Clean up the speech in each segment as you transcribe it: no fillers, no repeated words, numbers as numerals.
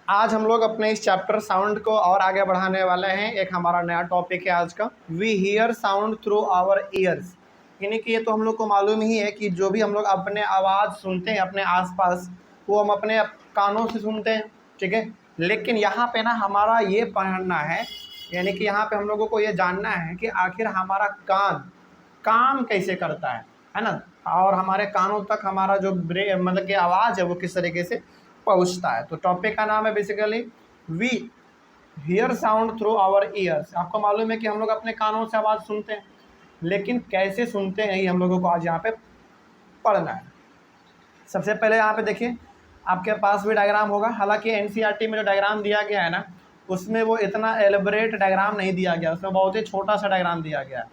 आज हम लोग अपने इस चैप्टर साउंड को और आगे बढ़ाने वाले हैं। एक हमारा नया टॉपिक है आज का, we hear sound through our ears. यानी कि ये तो हम लोग को मालूम ही है कि जो भी हम लोग अपने आवाज़ सुनते हैं अपने आसपास, वो हम अपने कानों से सुनते हैं, ठीक है। लेकिन यहाँ पे ना हमारा ये पढ़ना है, यानी कि यहाँ पे हम लोगों को ये जानना है कि आखिर हमारा कान काम कैसे करता है ना। और हमारे कानों तक हमारा जो मतलब कि आवाज़ है वो किस तरीके से पहुंचता है। तो टॉपिक का नाम है basically we hear sound through our ears. आपको मालूम है कि हम लोग अपने कानों से आवाज़ सुनते हैं, लेकिन कैसे सुनते हैं ये हम लोगों को आज यहाँ पे पढ़ना है। सबसे पहले यहाँ पे देखिए, आपके पास भी डायग्राम होगा। हालांकि एनसीईआरटी में जो डायग्राम दिया गया है ना, उसमें वो इतना एलेबरेट डायग्राम नहीं दिया गया, उसमें बहुत ही छोटा सा डायग्राम दिया गया है।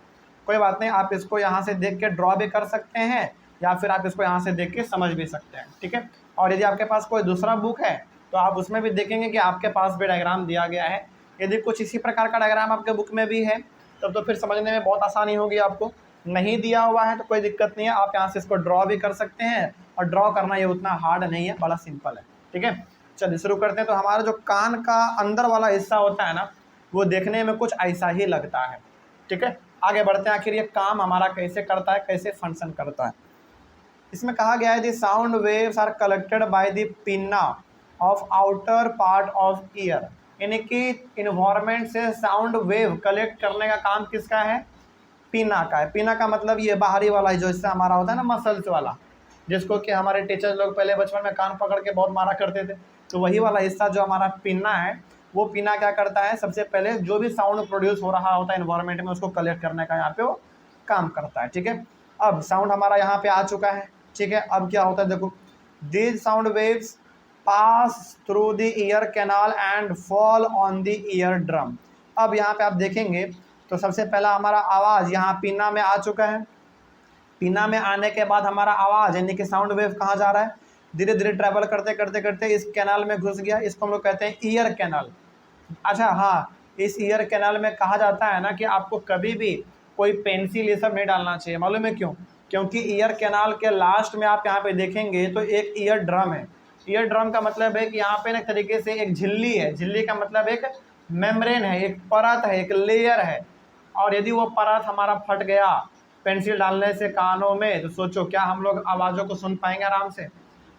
कोई बात नहीं, आप इसको यहाँ से देख के ड्रॉ भी कर सकते हैं या फिर आप इसको यहाँ से देख के समझ भी सकते हैं, ठीक है। और यदि आपके पास कोई दूसरा बुक है तो आप उसमें भी देखेंगे कि आपके पास भी डायग्राम दिया गया है। यदि कुछ इसी प्रकार का डायग्राम आपके बुक में भी है तब तो फिर समझने में बहुत आसानी होगी आपको। नहीं दिया हुआ है तो कोई दिक्कत नहीं है, आप यहाँ से इसको ड्रॉ भी कर सकते हैं। और ड्रॉ करना ये उतना हार्ड नहीं है, बड़ा सिंपल है, ठीक है। चलिए शुरू करते हैं। तो हमारा जो कान का अंदर वाला हिस्सा होता है ना, वो देखने में कुछ ऐसा ही लगता है, ठीक है। आगे बढ़ते हैं, आखिर ये काम हमारा कैसे करता है, कैसे फंक्शन करता है। इसमें कहा गया है the sound waves are collected by the pinna of outer part of ear. यानी कि इन्वायरमेंट से साउंड वेव कलेक्ट करने का काम किसका है? पिन्ना का है। पिन्ना का मतलब ये बाहरी वाला है जो इससे हमारा होता है ना, मसल्स वाला, जिसको कि हमारे टीचर लोग पहले बचपन में कान पकड़ के बहुत मारा करते थे। तो वही वाला हिस्सा जो हमारा पिन्ना है, वो पिन्ना क्या करता है, सबसे पहले जो भी साउंड प्रोड्यूस हो रहा होता है एनवायरनमेंट में, उसको कलेक्ट करने का यहाँ पे वो काम करता है, ठीक है। अब साउंड हमारा यहाँ पे आ चुका है, ठीक है। अब क्या होता है देखो, these sound waves pass through the ear canal and fall on the ear drum. अब यहाँ पे आप देखेंगे तो सबसे पहला हमारा आवाज़ यहाँ पिन्ना में आ चुका है। पिन्ना में आने के बाद हमारा आवाज़ यानी कि साउंड वेव कहाँ जा रहा है, धीरे धीरे ट्रैवल करते करते करते इस कैनाल में घुस गया। इसको हम लोग कहते हैं ईयर कैनाल। अच्छा हाँ, इस ईयर कैनाल में कहा जाता है ना कि आपको कभी भी कोई पेंसिल ये सब नहीं डालना चाहिए। मालूम है क्यों? क्योंकि ईयर कैनाल के लास्ट में आप यहाँ पे देखेंगे तो एक ईयर ड्रम है। ईयर ड्रम का मतलब है कि यहाँ पे ना एक तरीके से एक झिल्ली है। झिल्ली का मतलब एक मेम्ब्रेन है, एक परत है, एक लेयर है। और यदि वो परत हमारा फट गया पेंसिल डालने से कानों में, तो सोचो क्या हम लोग आवाज़ों को सुन पाएंगे? आराम से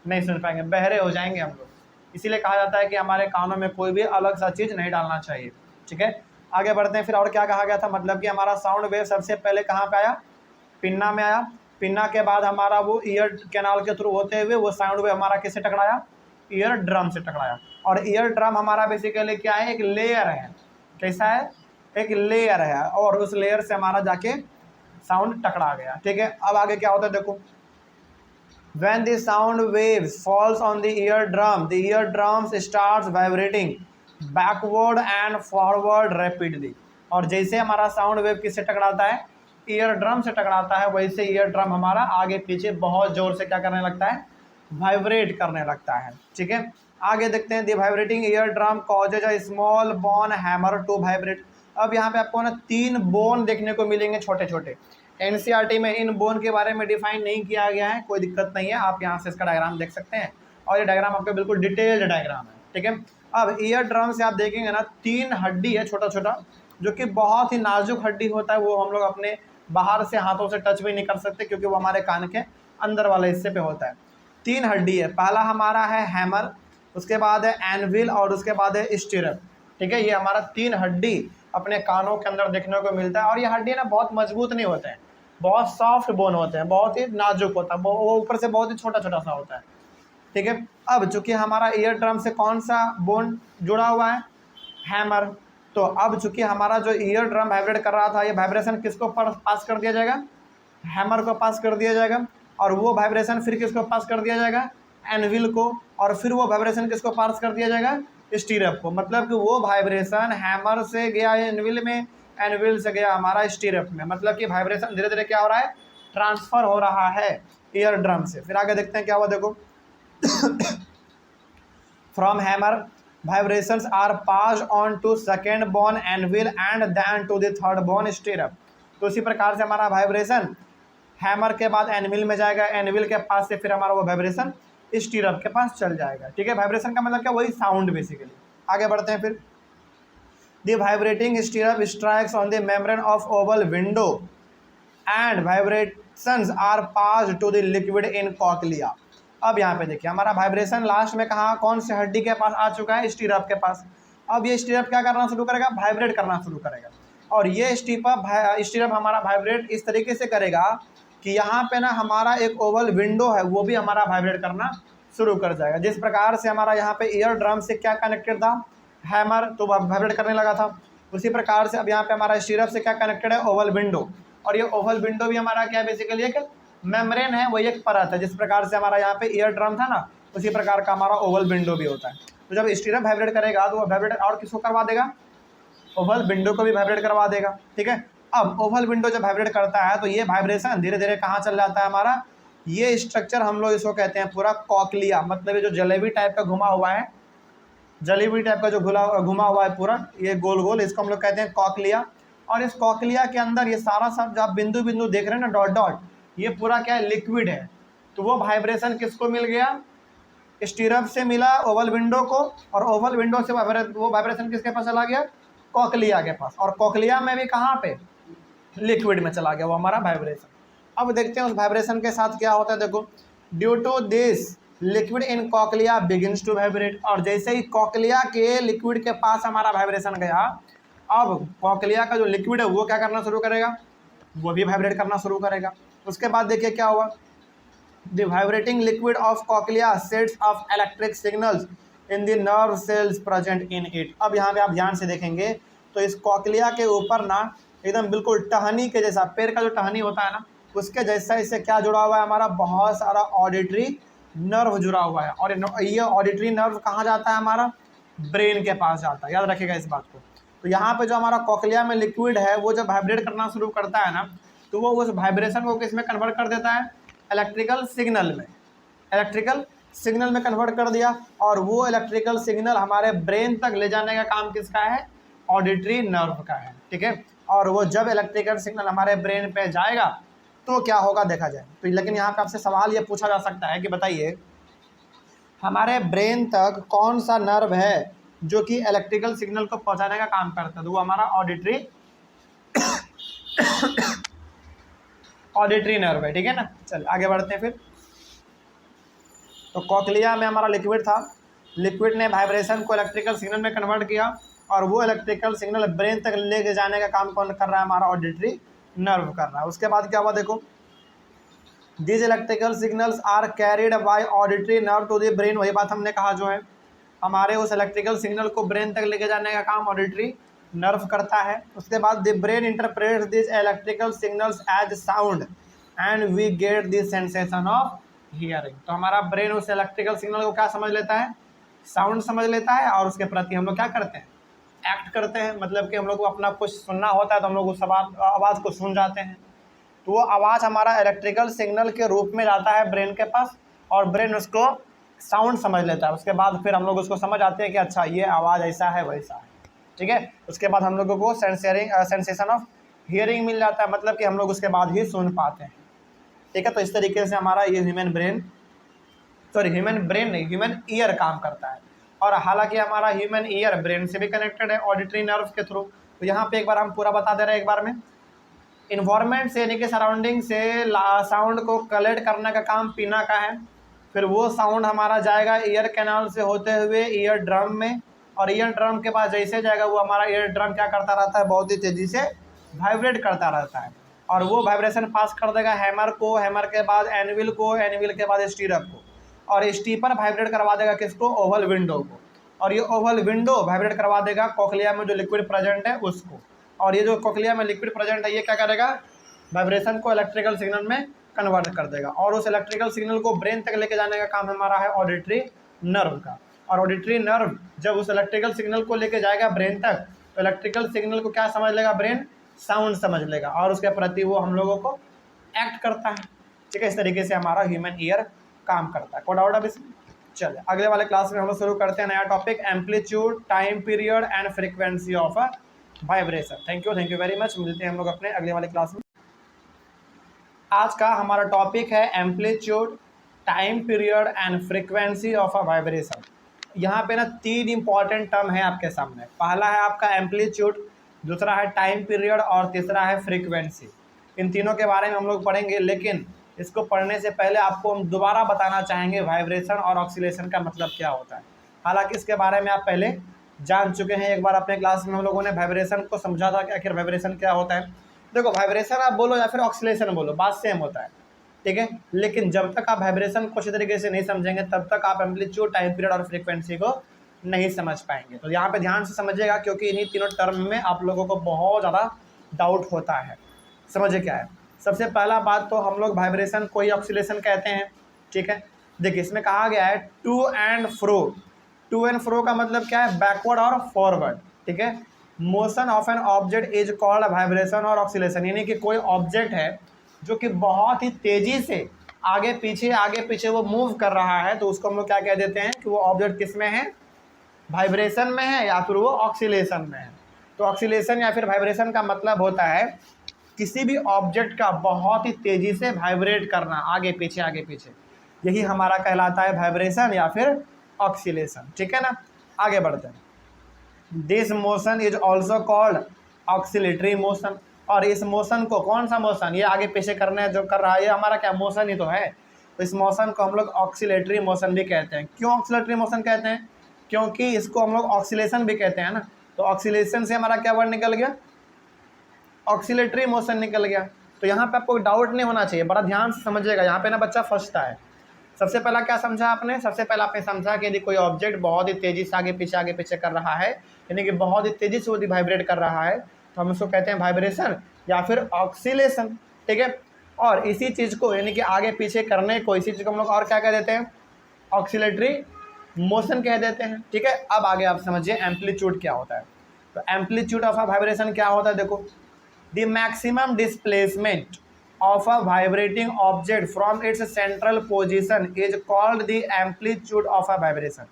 नहीं सुन पाएंगे, बहरे हो जाएंगे हम लोग। इसीलिए कहा जाता है कि हमारे कानों में कोई भी अलग सा चीज़ नहीं डालना चाहिए, ठीक है। आगे बढ़ते हैं। फिर और क्या कहा गया था, मतलब कि हमारा साउंड वेव सबसे पहले कहाँ पे आया? पिन्ना में आया। पिन्ना के बाद हमारा वो ईयर कैनाल के थ्रू होते हुए वो साउंड वेव हमारा किससे टकराया? ईयर ड्रम से टकराया। और ईयर ड्रम हमारा बेसिकली क्या है? एक लेयर है। कैसा है? एक लेयर है, और उस लेयर से हमारा जाके साउंड टकरा गया, ठीक है। अब आगे क्या होता है देखो, when the sound waves falls on the eardrums starts vibrating backward and forward rapidly। और जैसे हमारा साउंड वेव किससे टकराता है? ईयर ड्रम से टकराता है, वैसे ईयर ड्रम हमारा आगे पीछे बहुत जोर से क्या करने लगता है? वाइब्रेट करने लगता है, ठीक है। आगे देखते हैं, the vibrating eardrum causes a small bone hammer to vibrate. अब यहाँ पे आपको ना 3 बोन देखने को मिलेंगे छोटे छोटे। एनसीईआरटी में इन बोन के बारे में डिफाइन नहीं किया गया है, कोई दिक्कत नहीं है, आप यहाँ से इसका डायग्राम देख सकते हैं। और ये डायग्राम आपका बिल्कुल डिटेल्ड डायग्राम है, ठीक है। अब ईयर ड्रम से आप देखेंगे ना 3 हड्डी है छोटा छोटा, जो कि बहुत ही नाजुक हड्डी होता है। वो हम लोग अपने बाहर से हाथों से टच भी नहीं कर सकते, क्योंकि वो हमारे कान के अंदर वाले हिस्से पे होता है। 3 हड्डी है। पहला हमारा है हैमर, उसके बाद है एनविल, और उसके बाद है स्टिरप, ठीक है। ये हमारा 3 हड्डी अपने कानों के अंदर देखने को मिलता है। और ये हड्डी ना बहुत मजबूत नहीं होते हैं, बहुत सॉफ्ट बोन होते हैं, बहुत ही नाजुक होता है, वो ऊपर से बहुत ही छोटा छोटा सा होता है, ठीक है। अब चूंकि हमारा ईयर ड्रम से कौन सा बोन जुड़ा हुआ है? हैमर। तो अब चूंकि हमारा जो ईयर ड्रम वाइब्रेट कर रहा था, ये वाइब्रेशन किसको पास कर दिया जाएगा? हैमर को पास कर दिया जाएगा। और वो वाइब्रेशन फिर किसको पास कर दिया जाएगा? एनविल को। और फिर वो वाइब्रेशन किसको पास कर दिया जाएगा? स्टीरप को। मतलब कि वो वाइब्रेशन हैमर से गया एनविल में, एनविल से गया हमारा स्टीरप में। मतलब कि वाइब्रेशन धीरे धीरे क्या हो रहा है? ट्रांसफर हो रहा है ईयर ड्रम से। फिर आगे देखते हैं क्या हुआ, देखो from hammer vibrations are passed on to second bone anvil and then to the third bone stirrup। तो इसी प्रकार से हमारा वाइब्रेशन हैमर के बाद एनविल में जाएगा, एनविल के पास से फिर हमारा वो वाइब्रेशन स्टीरअप के पास चल जाएगा। ठीक है, वाइब्रेशन का मतलब क्या, वही साउंड बेसिकली। आगे बढ़ते हैं फिर। The vibrating stirrup strikes on the membrane of oval window and vibrations are pass to the liquid in cochlea. अब यहाँ पे देखिए हमारा वाइब्रेशन लास्ट में कहाँ, कौन से हड्डी के पास आ चुका है, स्टीरअप के पास। अब ये स्टीरअप क्या करना शुरू करेगा, वाइब्रेट करना शुरू करेगा। और ये स्टीरअप हमारा वाइब्रेट इस तरीके से करेगा कि यहाँ पे ना हमारा एक ओवल विंडो है वो भी हमारा वाइब्रेट करना शुरू कर जाएगा। जिस प्रकार से हमारा यहाँ पे ईयर ड्रम से क्या कनेक्टेड था, हैमर, तो वाइब्रेट करने लगा था। उसी प्रकार से अब यहाँ पे हमारा स्टीरअप से क्या कनेक्टेड है, ओवल विंडो। और ये ओवल विंडो भी हमारा क्या है, बेसिकली एक मेम्ब्रेन है, वही एक परत है। जिस प्रकार से हमारा यहाँ पे ईयर ड्रम था ना, उसी प्रकार का हमारा ओवल विंडो भी होता है। तो जब स्टीरअप वाइब्रेट करेगा तो वो वाइब्रेट और किसको करवा देगा, ओवल विंडो को भी वाइब्रेट करवा देगा। ठीक है, अब ओवल विंडो जब वाइब्रेट करता है तो ये वाइब्रेशन धीरे धीरे कहाँ चल जाता है हमारा, ये स्ट्रक्चर हम लोग इसको कहते हैं पूरा कॉकलिया, मतलब ये जो जलेबी टाइप का घुमा हुआ है, जलेबी टाइप का जो घुमा हुआ है पूरा ये गोल गोल, इसको हम लोग कहते हैं कॉकलिया। और इस कॉकलिया के अंदर ये सारा सब जो आप बिंदु बिंदु देख रहे हैं ना, डॉट डॉट, ये पूरा क्या है, लिक्विड है। तो वो वाइब्रेशन किसको मिल गया, स्टीरअप से मिला ओवल विंडो को, और ओवल विंडो से वो वाइब्रेशन किसके पास चला गया, कॉकलिया के पास। और कॉकलिया में भी कहाँ पे, लिक्विड में चला गया वो हमारा वाइब्रेशन। अब देखते हैं उस वाइब्रेशन के साथ क्या होता है। देखो, due to this liquid in cochlea begins to vibrate. और जैसे ही कॉकलिया के लिक्विड के पास हमारा वाइब्रेशन गया, अब कॉकलिया का जो लिक्विड है वो क्या करना शुरू करेगा, वो भी वाइब्रेट करना शुरू करेगा। उसके बाद देखिए क्या हुआ, the vibrating liquid of cochlea sets of electric signals in the nerve cells present in it. अब यहाँ पे आप ध्यान से देखेंगे तो इस कॉकलिया के ऊपर ना एकदम बिल्कुल टहनी के जैसा, पेड़ का जो टहनी होता है ना, उसके जैसा इससे क्या जुड़ा हुआ है हमारा, बहुत सारा ऑडिटरी नर्व जुड़ा हुआ है। और ये ऑडिटरी नर्व कहाँ जाता है हमारा, ब्रेन के पास जाता है, याद रखिएगा इस बात को। तो यहाँ पे जो हमारा कॉकलिया में लिक्विड है वो जब वाइब्रेट करना शुरू करता है ना, तो वो उस वाइब्रेशन को किस में कन्वर्ट कर देता है, इलेक्ट्रिकल सिग्नल में, इलेक्ट्रिकल सिग्नल में कन्वर्ट कर दिया। और वो इलेक्ट्रिकल सिग्नल हमारे ब्रेन तक ले जाने का काम किसका है, ऑडिटरी नर्व का है। ठीक है, और वो जब इलेक्ट्रिकल सिग्नल हमारे ब्रेन पे जाएगा तो क्या होगा देखा जाए। तो लेकिन यहाँ पे आपसे सवाल ये पूछा जा सकता है कि बताइए हमारे ब्रेन तक कौन सा नर्व है जो कि इलेक्ट्रिकल सिग्नल को पहुंचाने का काम करता है, तो वो हमारा ऑडिटरी नर्व है। ठीक है ना, चलिए आगे बढ़ते हैं फिर। तो कॉकलिया में हमारा लिक्विड था, लिक्विड ने वाइब्रेशन को इलेक्ट्रिकल सिग्नल में कन्वर्ट किया, और वो इलेक्ट्रिकल सिग्नल ब्रेन तक ले जाने का काम कौन कर रहा है, हमारा ऑडिटरी नर्व कर रहा है। उसके बाद क्या हुआ देखो, this electrical signals are carried by auditory nerve to the brain. वही बात हमने कहा जो है, हमारे उस इलेक्ट्रिकल सिग्नल को ब्रेन तक लेके जाने का काम ऑडिटरी नर्व करता है। उसके बाद the brain interprets this electrical signals as sound and we get the sensation of hearing. तो हमारा ब्रेन उस इलेक्ट्रिकल सिग्नल को क्या समझ लेता है, साउंड समझ लेता है, और उसके प्रति हम लोग क्या करते हैं, एक्ट करते हैं। मतलब कि हम लोग को अपना कुछ सुनना होता है तो हम लोग उस आवाज़ को सुन जाते हैं। तो वो आवाज़ हमारा इलेक्ट्रिकल सिग्नल के रूप में जाता है ब्रेन के पास, और ब्रेन उसको साउंड समझ लेता है। उसके बाद फिर हम लोग उसको समझ आते हैं कि अच्छा ये आवाज़ ऐसा है वैसा है। ठीक है, उसके बाद हम लोगों को सेंसेशन ऑफ हियरिंग मिल जाता है, मतलब कि हम लोग उसके बाद ही सुन पाते हैं। ठीक है, तो इस तरीके से हमारा ये ह्यूमन ब्रेन नहीं, ह्यूमन ईयर काम करता है। और हालांकि हमारा ह्यूमन ईयर ब्रेन से भी कनेक्टेड है ऑडिटरी नर्व के थ्रू। तो यहाँ पे एक बार हम पूरा बता दे रहे हैं एक बार में। इन्वायरमेंट से यानी कि सराउंडिंग से साउंड को कलेक्ट करने का काम पीना का है। फिर वो साउंड हमारा जाएगा ईयर कैनाल से होते हुए ईयर ड्रम में, और ईयर ड्रम के पास जैसे जाएगा वो हमारा ईयर ड्रम क्या करता रहता है, बहुत ही तेज़ी से वाइब्रेट करता रहता है। और वो वाइब्रेशन पास कर देगा हैमर को, हैमर के बाद एनविल को, एनविल के बाद स्टीरअप को, और स्टीपर वाइब्रेट करवा देगा किसको, ओवल विंडो को। और ये ओवल विंडो वाइब्रेट करवा देगा कॉकलिया में जो लिक्विड प्रेजेंट है उसको। और ये जो कॉकलिया में लिक्विड प्रेजेंट है ये क्या करेगा, वाइब्रेशन को इलेक्ट्रिकल सिग्नल में कन्वर्ट कर देगा, और उस इलेक्ट्रिकल सिग्नल को ब्रेन तक लेके जाने का काम हमारा है ऑडिटरी नर्व का। और ऑडिटरी नर्व जब उस इलेक्ट्रिकल सिग्नल को लेके जाएगा ब्रेन तक, तो इलेक्ट्रिकल सिग्नल को क्या समझ लेगा ब्रेन, साउंड समझ लेगा, और उसके प्रति वो हम लोगों को एक्ट करता है। ठीक है, इस तरीके से हमारा ह्यूमन ईयर काम करता है। कोई डाउट अब इसमें? चलिए अगले वाले क्लास में हम लोग शुरू करते हैं नया topic, amplitude, time period and frequency of a vibration. Thank you very much. मिलते हैं हम लोग अपने अगले वाले क्लास में। आज का हमारा टॉपिक है amplitude, time period and frequency of a vibration. यहाँ पे ना 3 इंपॉर्टेंट टर्म है आपके सामने। पहला है आपका एम्पलीट्यूड, दूसरा है टाइम पीरियड और तीसरा है फ्रीक्वेंसी। इन तीनों के बारे में हम लोग पढ़ेंगे, लेकिन इसको पढ़ने से पहले आपको हम दोबारा बताना चाहेंगे वाइब्रेशन और ऑक्सीलेशन का मतलब क्या होता है। हालांकि इसके बारे में आप पहले जान चुके हैं, एक बार अपने क्लास में हम लोगों ने वाइब्रेशन को समझा था कि आखिर वाइब्रेशन क्या होता है। देखो, वाइब्रेशन आप बोलो या फिर ऑक्सीलेशन बोलो, बात सेम होता है, ठीक है। लेकिन जब तक आप वाइब्रेशन को अच्छी तरीके से नहीं समझेंगे तब तक आप एम्पलीट्यूड, टाइम पीरियड और फ्रीक्वेंसी को नहीं समझ पाएंगे। तो यहाँ पे ध्यान से समझिएगा, क्योंकि इन्हीं तीनों टर्म में आप लोगों को बहुत ज़्यादा डाउट होता है। समझिए क्या है। सबसे पहला बात तो हम लोग वाइब्रेशन को ही ऑक्सीलेशन कहते हैं, ठीक है। देखिए, इसमें कहा गया है to and fro. To and fro का मतलब क्या है? बैकवर्ड और फॉरवर्ड, ठीक है। Motion of an object is called vibration और ऑक्सीलेशन, यानी कि कोई ऑब्जेक्ट है जो कि बहुत ही तेजी से आगे पीछे वो मूव कर रहा है, तो उसको हम लोग क्या कह देते हैं कि वो ऑब्जेक्ट किस में है? वाइब्रेशन में है या फिर वो ऑक्सीलेशन में है। तो ऑक्सीलेशन या फिर वाइब्रेशन का मतलब होता है किसी भी ऑब्जेक्ट का बहुत ही तेजी से वाइब्रेट करना, आगे पीछे। यही हमारा कहलाता है वाइब्रेशन या फिर ऑक्सीलेशन, ठीक है ना। आगे बढ़ते हैं। This motion is also called oscillatory motion. और इस मोशन को, कौन सा मोशन? ये आगे पीछे करने जो कर रहा है, ये हमारा क्या मोशन ही तो है। तो इस मोशन को हम लोग ऑक्सीलेटरी मोशन भी कहते हैं। क्यों ऑक्सीलेटरी मोशन कहते हैं? क्योंकि इसको हम लोग ऑक्सीलेशन भी कहते हैं ना। तो ऑक्सीलेशन से हमारा क्या वर्ड निकल गया? ऑक्सीलेटरी मोशन निकल गया। तो यहाँ पे आपको डाउट नहीं होना चाहिए, बड़ा ध्यान से समझिएगा। यहाँ पे ना बच्चा फंसता है। सबसे पहला क्या समझा आपने? सबसे पहला आपने समझा कि यदि कोई ऑब्जेक्ट बहुत ही तेजी से आगे पीछे कर रहा है, यानी कि बहुत ही तेजी से वो वाइब्रेट कर रहा है, तो हम उसको कहते हैं वाइब्रेशन या फिर ऑक्सीलेशन, ठीक है। और इसी चीज़ को, यानी कि आगे पीछे करने को, इसी चीज़ को हम लोग और क्या कह देते हैं? ऑक्सीलेटरी मोशन कह देते हैं, ठीक है। अब आगे आप समझिए एम्पलीट्यूड क्या होता है। तो एम्पलीट्यूड ऑफ अ वाइब्रेशन क्या होता है? देखो, the maximum displacement of a vibrating object from its central position is called the amplitude of a vibration।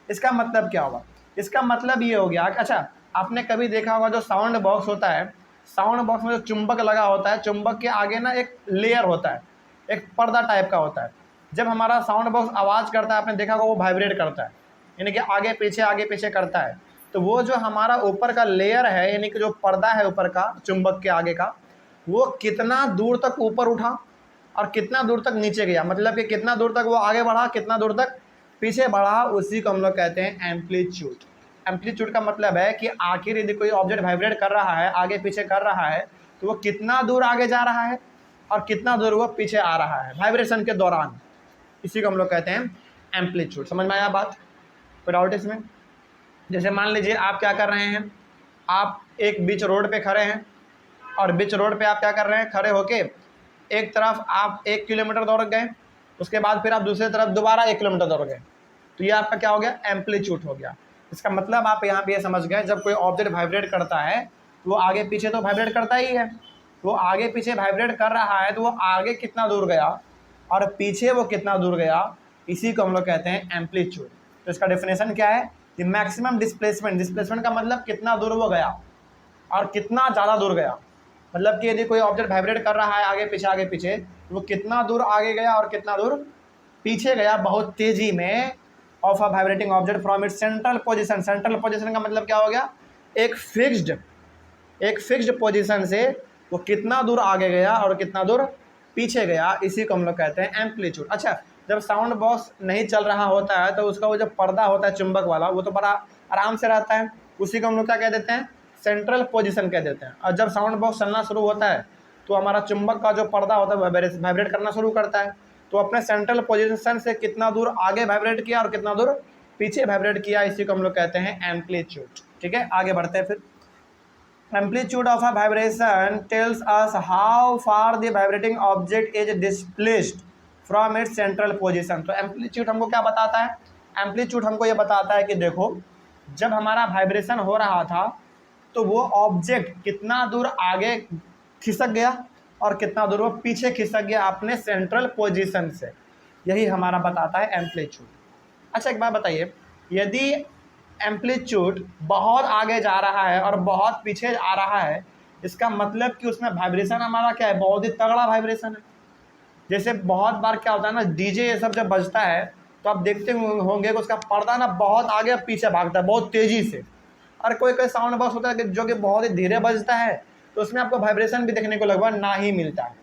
इसका मतलब क्या होगा? इसका मतलब ये हो गया, अच्छा, आपने कभी देखा होगा जो साउंड बॉक्स होता है, साउंड बॉक्स में जो चुंबक लगा होता है, चुंबक के आगे ना एक लेयर होता है, एक पर्दा टाइप का होता है। जब हमारा साउंड बॉक्स आवाज़ करता है, आपने देखा होगा वो वाइब्रेट करता है, यानी कि आगे पीछे करता है। तो वो जो हमारा ऊपर का लेयर है, यानी कि जो पर्दा है ऊपर का चुंबक के आगे का, वो कितना दूर तक ऊपर उठा और कितना दूर तक नीचे गया, मतलब कि कितना दूर तक वो आगे बढ़ा, कितना दूर तक पीछे बढ़ा, उसी को हम लोग कहते हैं एम्पलीट्यूड। एम्पलीट्यूड का मतलब है कि आखिर यदि कोई ऑब्जेक्ट वाइब्रेट कर रहा है, आगे पीछे कर रहा है, तो वो कितना दूर आगे जा रहा है और कितना दूर वो पीछे आ रहा है वाइब्रेशन के दौरान, इसी को हम लोग कहते हैं एम्पलीट्यूड। समझ में आया बात? कोई डाउट इसमें? जैसे मान लीजिए आप क्या कर रहे हैं, आप एक बीच रोड पे खड़े हैं और बीच रोड पे आप क्या कर रहे हैं? खड़े होके एक तरफ आप 1 किलोमीटर दौड़ गए, उसके बाद फिर आप दूसरी तरफ दोबारा 1 किलोमीटर दौड़ गए, तो ये आपका क्या हो गया? एम्पलीट्यूड हो गया। इसका मतलब आप यहाँ पे ये समझ गए, जब कोई ऑब्जेक्ट वाइब्रेट करता है तो वो आगे पीछे तो वाइब्रेट करता ही है। वो आगे पीछे वाइब्रेट कर रहा है, तो वो आगे कितना दूर गया और पीछे वो कितना दूर गया, इसी को हम लोग कहते हैं एम्पलीट्यूड। तो इसका डेफिनेशन क्या है? The maximum displacement. डिस्प्लेसमेंट का मतलब कितना दूर वो गया और कितना ज़्यादा दूर गया, मतलब कि यदि कोई ऑब्जेक्ट वाइब्रेट कर रहा है आगे पीछे, तो वो कितना दूर आगे गया और कितना दूर पीछे गया बहुत तेजी में, of a vibrating object from its central position. Central position का मतलब क्या हो गया? एक फिक्स्ड पोजीशन से वो कितना दूर आगे गया और कितना दूर पीछे गया, इसी को हम लोग कहते हैं एम्पलीट्यूड। अच्छा, जब साउंड बॉक्स नहीं चल रहा होता है तो उसका वो जो पर्दा होता है चुंबक वाला, वो तो बड़ा आराम से रहता है, उसी को हम लोग क्या कह देते हैं? सेंट्रल पोजीशन कह देते हैं। और जब साउंड बॉक्स चलना शुरू होता है तो हमारा चुंबक का जो पर्दा होता है वाइब्रेट करना शुरू करता है, तो अपने सेंट्रल पोजीशन से कितना दूर आगे वाइब्रेट किया और कितना दूर पीछे वाइब्रेट किया, इसी को हम लोग कहते हैं एम्पलीट्यूड, ठीक है। आगे बढ़ते हैं फिर। Amplitude of a vibration tells us how far the vibrating object is displaced from its central position. तो एम्पलीट्यूड हमको क्या बताता है? एम्पलीट्यूड हमको ये बताता है कि देखो, जब हमारा वाइब्रेशन हो रहा था तो वो ऑब्जेक्ट कितना दूर आगे खिसक गया और कितना दूर वो पीछे खिसक गया अपने सेंट्रल पोजीशन से, यही हमारा बताता है एम्पलीट्यूड। अच्छा, एक बात बताइए, यदि एम्पलीट्यूड बहुत आगे जा रहा है और बहुत पीछे आ रहा है, इसका मतलब कि उसमें वाइब्रेशन हमारा क्या है? बहुत ही तगड़ा वाइब्रेशन है। जैसे बहुत बार क्या होता है ना, डीजे ये सब जब बजता है तो आप देखते होंगे कि उसका पर्दा ना बहुत आगे पीछे भागता है बहुत तेज़ी से। और कोई कोई साउंड बॉक्स होता है कि जो कि बहुत ही धीरे बजता है, तो उसमें आपको वाइब्रेशन भी देखने को लगभग ना ही मिलता है।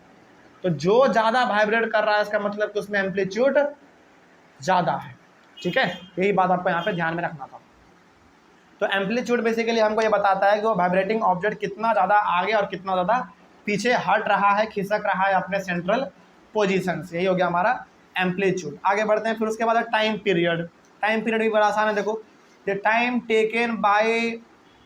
तो जो ज़्यादा वाइब्रेट कर रहा है इसका मतलब कि उसमें एम्पलीट्यूड ज़्यादा है। ठीक है, यही बात आपको यहाँ पे ध्यान में रखना था। तो एम्पलीट्यूड बेसिकली हमको ये बताता है कि वो वाइब्रेटिंग ऑब्जेक्ट कितना ज़्यादा आगे और कितना ज़्यादा पीछे हट रहा है, खिसक रहा है अपने सेंट्रल पोजीशन से। यही हो गया हमारा एम्पलीट्यूड। आगे बढ़ते हैं। फिर उसके बाद टाइम पीरियड। टाइम पीरियड भी बड़ा आसान है। देखो, the time taken by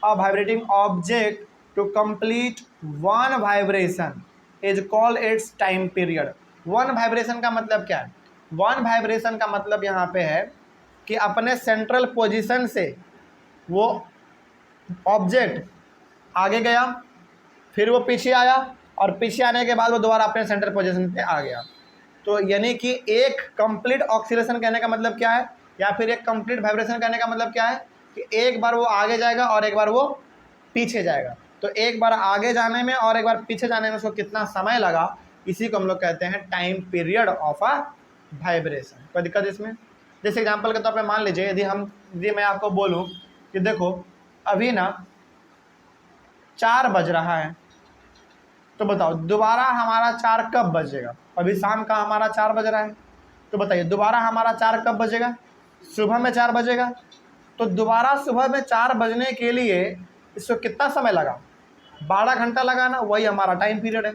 a vibrating object to complete one vibration is called its time period. One vibration का मतलब क्या है? वन वाइब्रेशन का मतलब यहाँ पे है कि अपने सेंट्रल पोजीशन से वो ऑब्जेक्ट आगे गया, फिर वो पीछे आया, और पीछे आने के बाद वो दोबारा अपने सेंटर पोजीशन पे आ गया। तो यानी कि एक कंप्लीट ऑक्सीलेशन कहने का मतलब क्या है, या फिर एक कंप्लीट वाइब्रेशन कहने का मतलब क्या है कि एक बार वो आगे जाएगा और एक बार वो पीछे जाएगा। तो एक बार आगे जाने में और एक बार पीछे जाने में उसको कितना समय लगा, इसी को हम लोग कहते हैं time period of a vibration. कोई दिक्कत इसमें? जैसे एग्जांपल के तौर पे मान लीजिए, यदि मैं आपको बोलूं कि देखो अभी ना 4 बज रहा है, तो बताओ दोबारा हमारा 4 कब बजेगा? अभी शाम का हमारा 4 बज रहा है, तो बताइए दोबारा हमारा 4 कब बजेगा? सुबह में 4 बजेगा। तो दोबारा सुबह में 4 बजने के लिए इसको कितना समय लगा? 12 घंटा लगा ना, वही हमारा टाइम पीरियड है।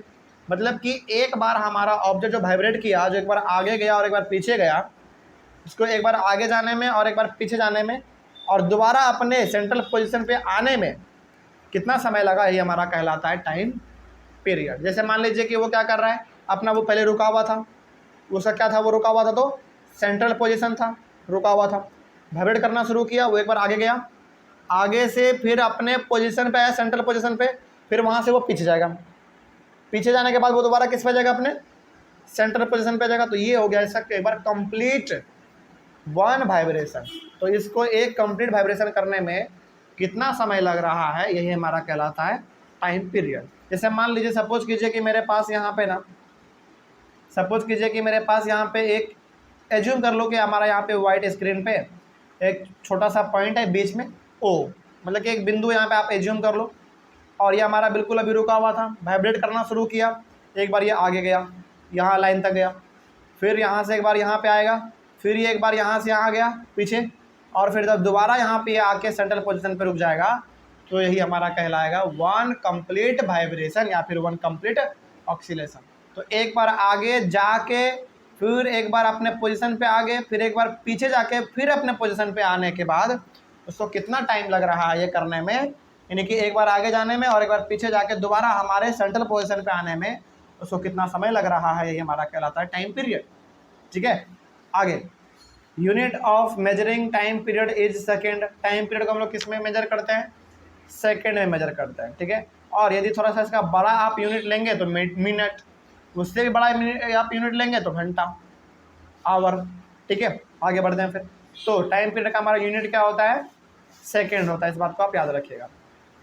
मतलब कि एक बार हमारा ऑब्जेक्ट जो वाइब्रेट किया, जो एक बार आगे गया और एक बार पीछे गया, उसको एक बार आगे जाने में और एक बार पीछे जाने में और दोबारा अपने सेंट्रल पोजीशन पे आने में कितना समय लगा, ये हमारा कहलाता है टाइम पीरियड। जैसे मान लीजिए कि वो क्या कर रहा है अपना, वो पहले रुका हुआ था, उसका क्या था, वो रुका हुआ था तो सेंट्रल पोजीशन था, रुका हुआ था, वाइब्रेट करना शुरू किया, वो एक बार आगे गया, आगे से फिर अपने पोजीशन पे आया सेंट्रल पोजीशन पे, फिर वहाँ से वो पीछे जाएगा, पीछे जाने के बाद वो दोबारा किस पे जाएगा? अपने सेंट्रल पोजीशन पे जाएगा। तो ये हो गया इसका एक बार कंप्लीट वन वाइब्रेशन। तो इसको एक कंप्लीट वाइब्रेशन करने में कितना समय लग रहा है, यही हमारा कहलाता है टाइम पीरियड। जैसे मान लीजिए, सपोज कीजिए कि मेरे पास यहाँ पे ना, सपोज कीजिए कि मेरे पास यहाँ पे एक, एज्यूम कर लो कि हमारा यहाँ पे वाइट स्क्रीन पे एक छोटा सा पॉइंट है बीच में ओ, मतलब कि एक बिंदु यहाँ पे आप एज्यूम कर लो, और ये हमारा बिल्कुल अभी रुका हुआ था, वाइब्रेट करना शुरू किया, एक बार ये आगे गया, यहाँ लाइन तक गया, फिर यहाँ से एक बार यहाँ पे आएगा, फिर ये एक बार यहाँ से यहाँ गया पीछे, और फिर जब दोबारा यहाँ पे आके सेंट्रल पोजीशन पे रुक जाएगा, तो यही हमारा कहलाएगा वन कंप्लीट वाइब्रेशन या फिर वन कंप्लीट ऑक्सीलेशन। तो एक बार आगे जाके फिर एक बार अपने पोजीशन पे आगे, फिर एक बार पीछे जाके फिर अपने पोजीशन पे आने के बाद उसको कितना टाइम लग रहा है ये करने में, यानी कि एक बार आगे जाने में और एक बार पीछे जाके दोबारा हमारे सेंट्रल पोजीशन पे आने में उसको कितना समय लग रहा है, ये हमारा कहलाता है टाइम पीरियड। ठीक है, आगे unit of measuring time period is second. Time period को हम लोग किस में मेजर करते हैं? सेकेंड में मेजर करते हैं। ठीक है, और यदि थोड़ा सा इसका बड़ा आप यूनिट लेंगे तो मिनट, उससे भी बड़ा आप यूनिट लेंगे तो घंटा, आवर। ठीक है, आगे बढ़ते हैं फिर। तो टाइम पीरियड का हमारा यूनिट क्या होता है? सेकेंड होता है, इस बात को आप याद रखिएगा।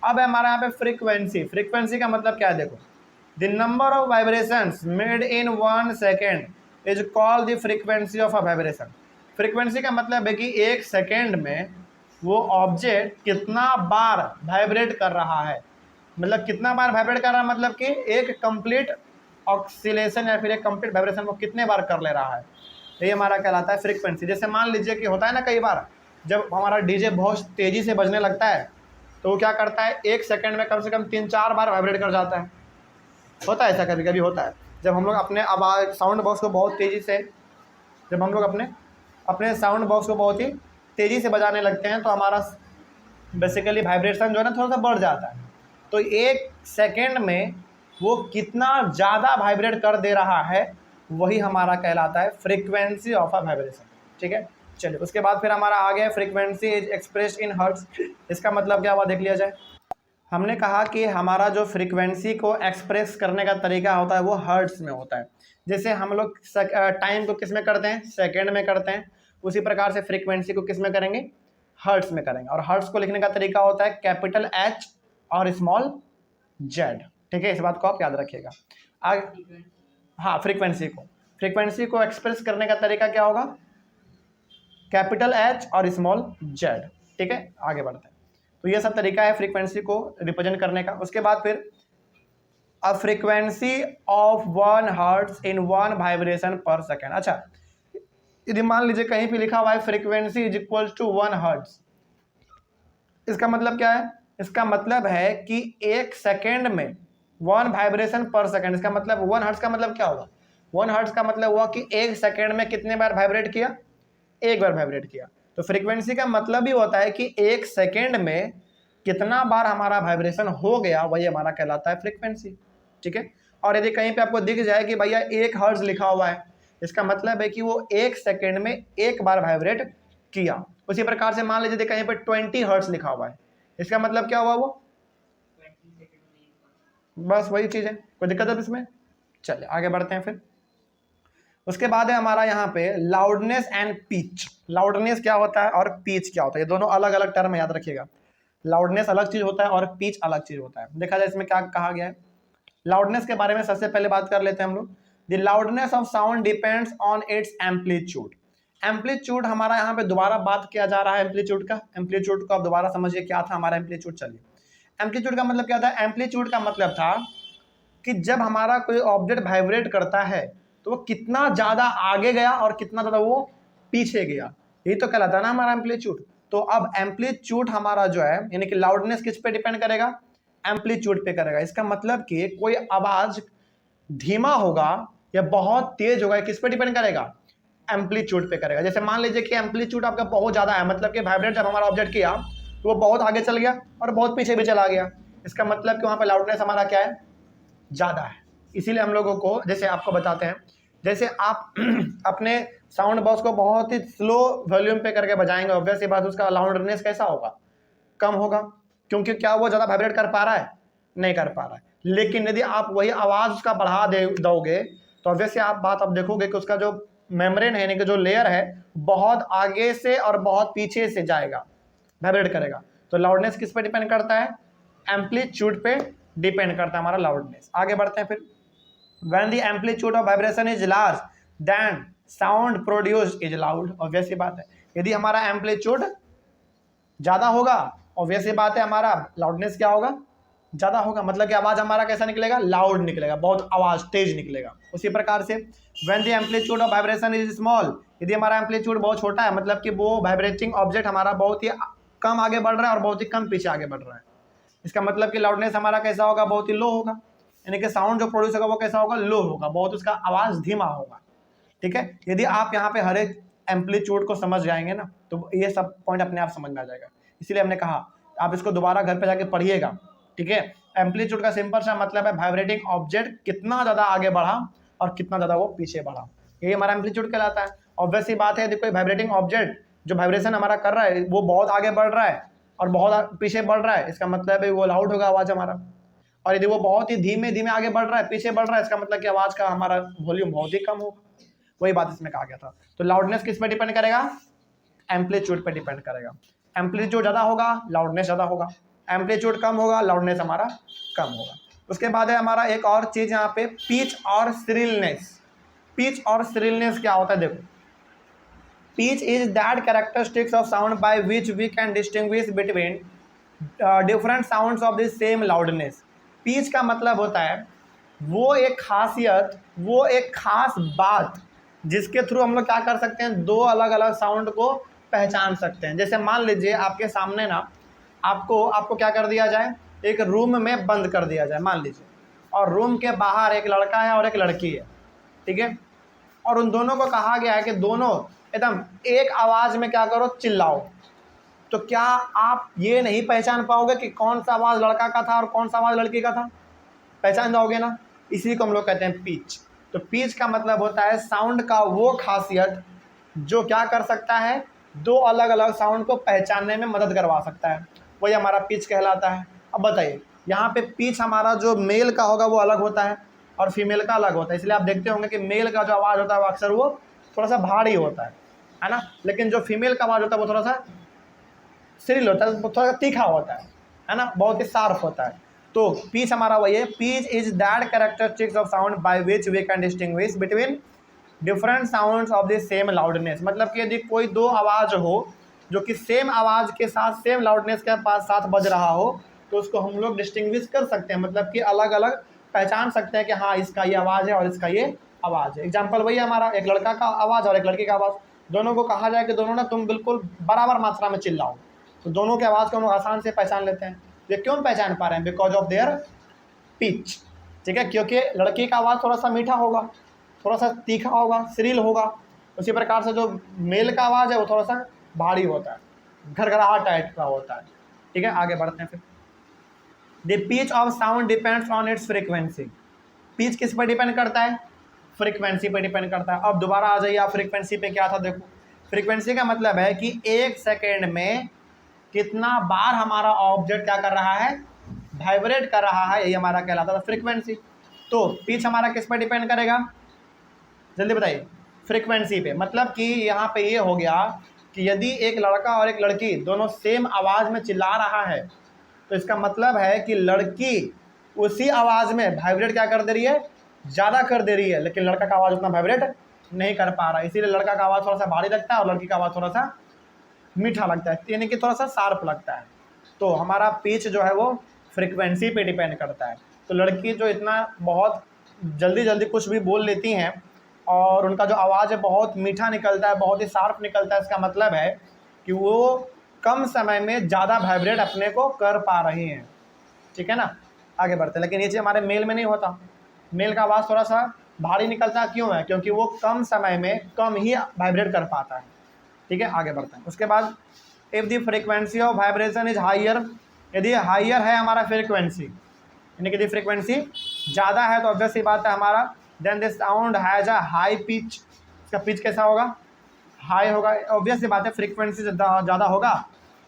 अब हमारे यहाँ पे फ्रीक्वेंसी। फ्रीक्वेंसी का मतलब क्या है? देखो, the number of vibrations made in 1 second is called the frequency of a vibration. Frequency का मतलब है कि एक सेकेंड में वो ऑब्जेक्ट कितना बार वाइब्रेट कर रहा है, मतलब कितना बार वाइब्रेट कर रहा है, मतलब कि एक कंप्लीट ऑक्सीलेशन या फिर एक कंप्लीट वाइब्रेशन वो कितने बार कर ले रहा है, ये हमारा कहलाता है फ्रीक्वेंसी। जैसे मान लीजिए कि होता है ना, कई बार जब हमारा डीजे बहुत तेज़ी से बजने लगता है तो वो क्या करता है, एक सेकंड में कम से कम 3-4 बार वाइब्रेट कर जाता है। होता है ऐसा, कभी कभी होता है जब हम लोग अपने आवाज़ साउंड बॉक्स को बहुत तेज़ी से, जब हम लोग अपने साउंड बॉक्स को बहुत ही तेज़ी से बजाने लगते हैं तो हमारा बेसिकली वाइब्रेशन जो है ना थोड़ा सा बढ़ जाता है। तो एक सेकेंड में वो कितना ज़्यादा वाइब्रेट कर दे रहा है, वही हमारा कहलाता है फ्रीक्वेंसी ऑफ अ वाइब्रेशन। ठीक है, चलिए उसके बाद फिर हमारा आ गया frequency is expressed in hertz. इसका मतलब क्या हुआ देख लिया जाए। हमने कहा कि हमारा जो फ्रीक्वेंसी को एक्सप्रेस करने का तरीका होता है वो हर्ट्ज में होता है। जैसे हम लोग टाइम को किस में करते हैं? सेकेंड में करते हैं। उसी प्रकार से फ्रीक्वेंसी को किस में करेंगे? हर्ट्ज में करेंगे। और हर्ट्ज को लिखने का तरीका होता है कैपिटल H और स्मॉल z। ठीक है, इस बात को आप याद रखिएगा। आगे हाँ, फ्रीक्वेंसी को फ्रीक्वेंसी को एक्सप्रेस करने का तरीका क्या होगा, कैपिटल एच और स्मॉल जेड। ठीक है, आगे बढ़ते हैं। तो ये सब तरीका है फ्रीक्वेंसी को रिप्रेजेंट करने का। उसके बाद फिर a frequency of 1 hertz in 1 vibration per second. अच्छा, यदि मान लीजिए कहीं पे लिखा हुआ है frequency is equal to 1 hertz, इसका मतलब क्या है, इसका मतलब है कि 1 सेकेंड में 1 वाइब्रेशन पर सेकेंड। इसका मतलब 1 हर्ट्ज का मतलब क्या होगा, 1 हर्ट्ज का मतलब हुआ कि 1 सेकेंड में कितने बार वाइब्रेट किया, 1 बार वाइब्रेट किया। तो फ्रीक्वेंसी का मतलब ही होता है कि 1 सेकेंड में कितना बार हमारा वाइब्रेशन हो गया, वही हमारा कहलाता है फ्रीक्वेंसी। ठीक है, और यदि कहीं पे आपको दिख जाए कि भैया 1 हर्ट्ज लिखा हुआ है, इसका मतलब है कि वो 1 सेकेंड में 1 बार वाइब्रेट किया। उसी प्रकार से मान लीजिए कहीं पे 20 हर्ट्ज लिखा हुआ है, इसका मतलब क्या हुआ, वो 20 सेकंड में। बस वही चीज़ है। कोई दिक्कत है इसमें? चलिए आगे बढ़ते हैं फिर। उसके बाद है हमारा यहाँ पे लाउडनेस एंड पिच। लाउडनेस क्या होता है और पिच क्या होता है, ये दोनों अलग अलग टर्म याद रखिएगा। लाउडनेस अलग चीज होता है और पिच अलग चीज होता है। देखा जाए इसमें क्या कहा गया है। लाउडनेस के बारे में सबसे पहले बात कर लेते हैं हम लोग। The loudness of sound depends on it's amplitude. Amplitude हमारा यहाँ पे दोबारा बात किया जा रहा है एम्पलीट्यूड का। एम्पलीट्यूड को आप दोबारा समझिए क्या था हमारा एम्पलीट्यूड। चलिए, एम्पलीट्यूड का मतलब क्या था, एम्पलीट्यूड का मतलब था कि जब हमारा कोई ऑब्जेक्ट वाइब्रेट करता है तो वो कितना ज़्यादा आगे गया और कितना ज़्यादा वो पीछे गया, यही तो कहलाता है ना हमारा एम्पलीट्यूड। तो अब एम्पलीट्यूड हमारा जो है, यानी कि लाउडनेस किस पे डिपेंड करेगा, एम्पलीट्यूड पे करेगा। इसका मतलब कि कोई आवाज़ धीमा होगा या बहुत तेज होगा, किस पे डिपेंड करेगा, एम्पलीट्यूड पे करेगा। जैसे मान लीजिए कि एम्पलीट्यूड आपका बहुत ज़्यादा है, मतलब कि वाइब्रेट जब हमारा ऑब्जेक्ट किया तो वो बहुत आगे चल गया और बहुत पीछे भी चला गया, इसका मतलब कि वहाँ पर लाउडनेस हमारा क्या है, ज़्यादा है। इसीलिए हम लोगों को, जैसे आपको बताते हैं, जैसे आप अपने साउंड बॉक्स को बहुत ही स्लो वॉल्यूम पे करके बजाएंगे, ऑब्वियस सी बात उसका लाउडनेस कैसा होगा, कम होगा, क्योंकि क्या वो ज़्यादा वाइब्रेट कर पा रहा है, नहीं कर पा रहा है। लेकिन यदि आप वही आवाज़ उसका बढ़ा दोगे तो ऑब्वियसली आप बात आप देखोगे कि उसका जो मेम्ब्रेन है, यानी कि जो लेयर है, बहुत आगे से और बहुत पीछे से जाएगा, वाइब्रेट करेगा। तो लाउडनेस किस पे डिपेंड करता है, एम्पलीट्यूड पे डिपेंड करता है हमारा लाउडनेस। आगे बढ़ते हैं फिर। When the amplitude of vibration is large, then sound produced is loud। Obvious सी बात है, यदि हमारा एम्पलीट्यूड ज़्यादा होगा, ऑब्वियस सी बात है हमारा लाउडनेस क्या होगा, ज़्यादा होगा, मतलब कि आवाज़ हमारा कैसा निकलेगा, लाउड निकलेगा, बहुत आवाज़ तेज निकलेगा। उसी प्रकार से when the amplitude of vibration is small, यदि हमारा एम्पलीट्यूड बहुत छोटा है, मतलब कि वो वाइब्रेटिंग ऑब्जेक्ट हमारा बहुत ही कम आगे बढ़ रहा है और बहुत ही कम पीछे आगे बढ़ रहा है, इसका मतलब कि लाउडनेस हमारा कैसा होगा, बहुत ही लो होगा, यानी कि साउंड जो प्रोड्यूस होगा वो कैसा होगा, लो होगा, बहुत उसका आवाज़ धीमा होगा। ठीक है, यदि आप यहाँ पे हर एक एम्पलीट्यूड को समझ जाएंगे ना तो ये सब पॉइंट अपने आप समझ में आ जाएगा। इसीलिए हमने कहा आप इसको दोबारा घर पे जाके पढ़िएगा। ठीक है, एम्पलीट्यूड का सिंपल सा मतलब है वाइब्रेटिंग ऑब्जेक्ट कितना ज़्यादा आगे बढ़ा और कितना ज़्यादा वो पीछे बढ़ा, यही हमारा एम्पलीट्यूड कहलाता है। ऑब्वियस सी बात है, यदि कोई वाइब्रेटिंग ऑब्जेक्ट जो वाइब्रेशन हमारा कर रहा है वो बहुत आगे बढ़ रहा है और बहुत पीछे बढ़ रहा है, इसका मतलब है वो लाउड होगा आवाज़ हमारा। और यदि वो बहुत ही धीमे धीमे आगे बढ़ रहा है, पीछे बढ़ रहा है, इसका मतलब कि आवाज़ का हमारा वॉल्यूम बहुत ही कम होगा। वही बात इसमें कहा गया था। तो लाउडनेस किस पे डिपेंड करेगा, एम्पलीट्यूड पे डिपेंड करेगा। एम्पलीट्यूड ज़्यादा होगा, लाउडनेस ज़्यादा होगा, एम्पलीट्यूड कम होगा, लाउडनेस हमारा कम होगा। उसके बाद है हमारा एक और चीज़ यहाँ पे, पिच और श्रिलनेस। पिच और श्रिलनेस क्या होता है, देखो, pitch is that characteristics of sound by which we can distinguish between different sounds of the same loudness. Pitch का मतलब होता है वो एक खासियत, वो एक खास बात जिसके थ्रू हम लोग क्या कर सकते हैं, दो अलग अलग साउंड को पहचान सकते हैं। जैसे मान लीजिए आपके सामने ना आपको क्या कर दिया जाए, एक रूम में बंद कर दिया जाए मान लीजिए, और रूम के बाहर एक लड़का है और एक लड़की है, ठीक है, और उन दोनों को कहा गया है कि दोनों एकदम एक आवाज़ में क्या करो, चिल्लाओ। तो क्या आप ये नहीं पहचान पाओगे कि कौन सा आवाज़ लड़का का था और कौन सा आवाज़ लड़की का था, पहचान जाओगे ना। इसी को हम लोग कहते हैं पिच। तो पिच का मतलब होता है साउंड का वो खासियत जो क्या कर सकता है, दो अलग अलग साउंड को पहचानने में मदद करवा सकता है, वही हमारा पिच कहलाता है। अब बताइए यहाँ पे पिच हमारा जो मेल का होगा वो अलग होता है और फीमेल का अलग होता है। इसलिए आप देखते होंगे कि मेल का जो आवाज़ होता है वो अक्सर वो थोड़ा सा भारी होता है ना, लेकिन जो फीमेल का आवाज़ होता है वो थोड़ा सा श्रील होता है, थोड़ा सा तीखा होता है ना, बहुत ही शार्प होता है। तो पिच हमारा वही है, pitch is that characteristics of sound by which we can distinguish between different sounds of the same loudness, मतलब कि यदि कोई दो आवाज़ हो जो कि सेम आवाज़ के साथ सेम लाउडनेस के पास साथ बज रहा हो, तो उसको हम लोग डिस्टिंग्विश कर सकते हैं, मतलब कि अलग अलग पहचान सकते हैं कि हाँ इसका ये आवाज़ है और इसका ये आवाज़ है। एग्जाम्पल वही है हमारा, एक लड़का का आवाज़ और एक लड़की का आवाज़, दोनों को कहा जाए कि दोनों ना तुम बिल्कुल बराबर मात्रा में चिल्लाओ, तो दोनों के आवाज़ को हम लोग आसान से पहचान लेते हैं। ये क्यों पहचान पा रहे हैं? बिकॉज ऑफ देयर पिच, ठीक है, क्योंकि लड़की का आवाज़ थोड़ा सा मीठा होगा, थोड़ा सा तीखा होगा, श्रील होगा। उसी प्रकार से जो मेल का आवाज़ है वो थोड़ा सा भारी होता है, घरघराहट टाइप का होता है। ठीक है, आगे बढ़ते हैं फिर। The pitch of sound depends on it's frequency. Pitch किस पर डिपेंड करता है? फ्रीक्वेंसी पर डिपेंड करता है। अब दोबारा आ जाइए आप, फ्रीक्वेंसी पे क्या था देखो। फ्रीक्वेंसी का मतलब है कि एक सेकेंड में कितना बार हमारा ऑब्जेक्ट क्या कर रहा है? वाइब्रेट कर रहा है, यही हमारा कहलाता है फ्रीक्वेंसी। तो पिच हमारा किस पर डिपेंड करेगा? जल्दी बताइए। फ्रीक्वेंसी पे, मतलब कि यहाँ पे ये हो गया कि यदि एक लड़का और एक लड़की दोनों सेम आवाज़ में चिल्ला रहा है, तो इसका मतलब है कि लड़की उसी आवाज़ में वाइब्रेट क्या कर दे रही है? ज़्यादा कर दे रही है, लेकिन लड़का का आवाज़ उतना वाइब्रेट नहीं कर पा रहा है, इसीलिए लड़का का आवाज़ थोड़ा सा भारी लगता है और लड़की का आवाज़ थोड़ा सा मीठा लगता है, यानी कि थोड़ा सा शार्प लगता है। तो हमारा पिच जो है वो फ्रीक्वेंसी पे डिपेंड करता है। तो लड़की जो इतना बहुत जल्दी जल्दी कुछ भी बोल लेती हैं और उनका जो आवाज़ है बहुत मीठा निकलता है, बहुत ही शार्प निकलता है, इसका मतलब है कि वो कम समय में ज़्यादा वाइब्रेट अपने को कर पा रही हैं। ठीक है ना, आगे बढ़ते हैं। लेकिन ये चीज़ हमारे मेल में नहीं होता। मेल का आवाज़ थोड़ा सा भारी निकलता है, क्यों है? क्योंकि वो कम समय में कम ही वाइब्रेट कर पाता है। ठीक है, आगे बढ़ते हैं। उसके बाद if the frequency of vibration is higher, यदि हाइयर है हमारा फ्रीक्वेंसी, यानी कि फ्रीक्वेंसी ज़्यादा है, तो ऑब्वियस सी बात है हमारा then this sound has a high pitch. इसका पिच कैसा होगा? हाई होगा। ऑब्वियस सी बात है, फ्रीक्वेंसी ज़्यादा होगा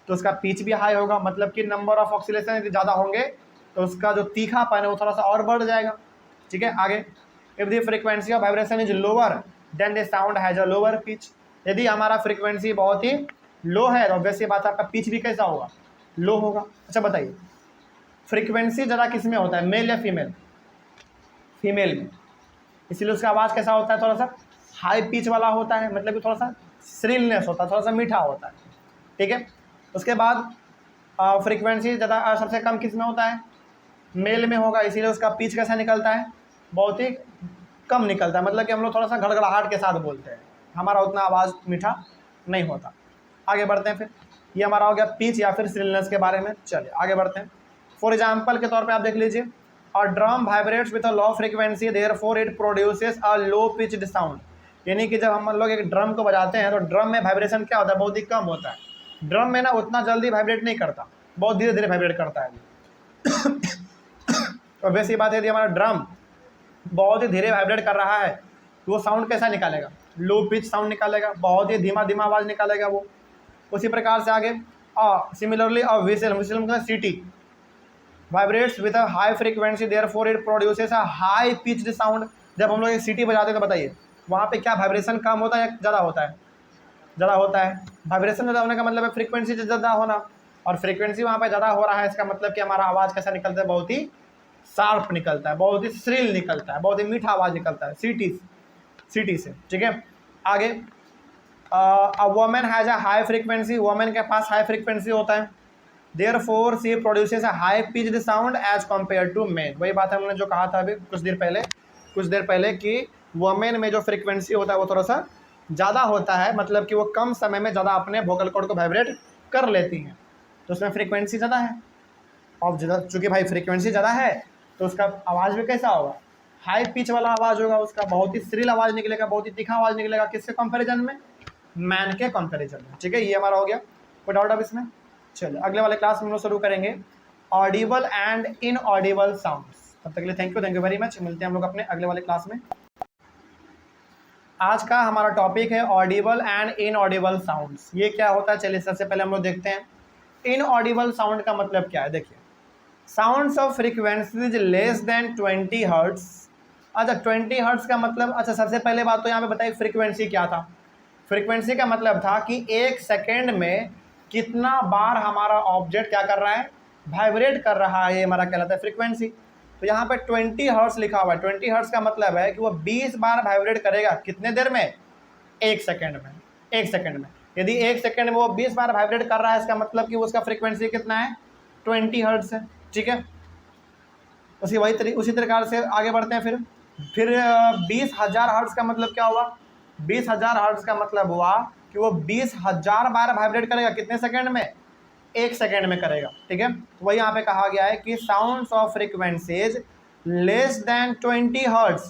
तो उसका पिच भी हाई होगा, मतलब कि नंबर ऑफ ऑक्सीलेशन यदि ज़्यादा होंगे तो उसका जो तीखापन है वो थोड़ा सा और बढ़ जाएगा। ठीक है, आगे if the frequency of vibration is lower than the sound has a lower pitch. यदि हमारा फ्रीक्वेंसी बहुत ही लो है तो ऑब्वियस सी बात है आपका पिच भी कैसा होगा? लो होगा। अच्छा बताइए, फ्रीक्वेंसी ज़्यादा किस में होता है, मेल या फीमेल? फीमेल में, इसीलिए उसका आवाज़ कैसा होता है? थोड़ा सा हाई पिच वाला होता है, मतलब कि थोड़ा सा श्रीलनेस होता है, थोड़ा सा मीठा होता है। ठीक है, उसके बाद फ्रीक्वेंसी ज़्यादा सबसे कम किस में होता है? मेल में होगा, इसीलिए उसका पिच कैसा निकलता है? बहुत ही कम निकलता है, मतलब कि हम लोग थोड़ा सा घड़घड़ाहट के साथ बोलते हैं, हमारा उतना आवाज़ मीठा नहीं होता। आगे बढ़ते हैं फिर। ये हमारा हो गया पिच या फिर श्रीलनेस के बारे में। चलिए आगे बढ़ते हैं। फॉर एग्जाम्पल के तौर पे आप देख लीजिए, और drum vibrates with a low frequency therefore it produces a low pitched sound, यानी कि जब हम लोग एक ड्रम को बजाते हैं तो ड्रम में वाइब्रेशन क्या होता है? बहुत ही कम होता है। ड्रम में ना उतना जल्दी वाइब्रेट नहीं करता, बहुत धीरे धीरे वाइब्रेट करता है। तो वैसी बात है, यदि हमारा ड्रम बहुत ही धीरे वाइब्रेट कर रहा है तो वो साउंड कैसा निकालेगा? लो पिच साउंड निकालेगा, बहुत ही धीमा धीमा आवाज़ निकालेगा वो। उसी प्रकार से आगे सिमिलरली अ व्हिसल, व्हिसल मतलब सीटी, vibrates with a high frequency therefore it produces a high pitched sound. जब हम लोग एक सीटी बजाते हैं तो बताइए वहाँ पे क्या वाइब्रेशन कम होता है या ज़्यादा होता है? ज़्यादा होता है। वाइब्रेशन ज़्यादा होने का मतलब है फ्रीक्वेंसी ज़्यादा होना, और फ्रीक्वेंसी वहाँ पे ज़्यादा हो रहा है, इसका मतलब कि हमारा आवाज़ कैसा निकलता है? बहुत ही शार्प निकलता है, बहुत ही श्रील निकलता है, बहुत ही मीठा आवाज़ निकलता है सीटी से। ठीक है, आगे a woman has a high frequency, woman के पास हाई फ्रीक्वेंसी होता है, therefore she produces a high pitched sound as compare to men. वही बात हमने जो कहा था अभी कुछ देर पहले कि वुमेन में जो फ्रीक्वेंसी होता है वो थोड़ा सा ज़्यादा होता है, मतलब कि वो कम समय में ज़्यादा अपने वोकल कॉर्ड को वाइब्रेट कर लेती हैं, तो उसमें फ्रीक्वेंसी ज़्यादा है। और चूँकि भाई फ्रीक्वेंसी ज़्यादा है तो उसका आवाज़ भी कैसा होगा? हाई पिच वाला आवाज़ होगा, उसका बहुत ही श्रील आवाज़ निकलेगा, बहुत ही तीखा आवाज़ निकलेगा। किसके कंपैरिजन में? मैन के कंपैरिजन में। ठीक है, ये हमारा हो गया। कोई डाउट अब इसमें? चलिए अगले वाले क्लास में हम लोग शुरू करेंगे ऑडिबल एंड इनऑडिबल साउंड्स। तब तक के लिए थैंक यू वेरी मच। मिलते हैं हम लोग अपने अगले वाले क्लास में। आज का हमारा टॉपिक है ऑडिबल एंड इनऑडिबल साउंड्स। ये क्या होता है? चलिए सबसे पहले हम लोग देखते हैं इनऑडिबल साउंड का मतलब क्या है। देखिए, sounds of frequencies less than 20 hertz. अच्छा 20 हर्ट्स का मतलब, अच्छा सबसे पहले बात तो यहाँ पे बताइए फ्रीक्वेंसी क्या था। फ्रीक्वेंसी का मतलब था कि एक सेकेंड में कितना बार हमारा ऑब्जेक्ट क्या कर रहा है? वाइब्रेट कर रहा है, ये हमारा कहलाता है फ्रीक्वेंसी। तो यहाँ पे 20 हर्ट्ज लिखा हुआ है। 20 हर्ट्ज का मतलब है कि वो 20 बार वाइब्रेट करेगा। कितने देर में? 1 सेकेंड में। 1 सेकेंड में यदि 1 सेकेंड में वो 20 बार वाइब्रेट कर रहा है, इसका मतलब कि उसका फ्रीक्वेंसी कितना है? 20 हर्ट्ज है। ठीक है, उसी प्रकार से आगे बढ़ते हैं। फिर 20,000 हर्ट्ज का मतलब क्या हुआ? 20,000 हर्ट्ज का मतलब हुआ कि वो 20,000 बार वाइब्रेट करेगा। कितने सेकंड में? 1 सेकंड में करेगा। ठीक है, तो वही यहाँ पे कहा गया है कि sounds of frequencies less than 20 hertz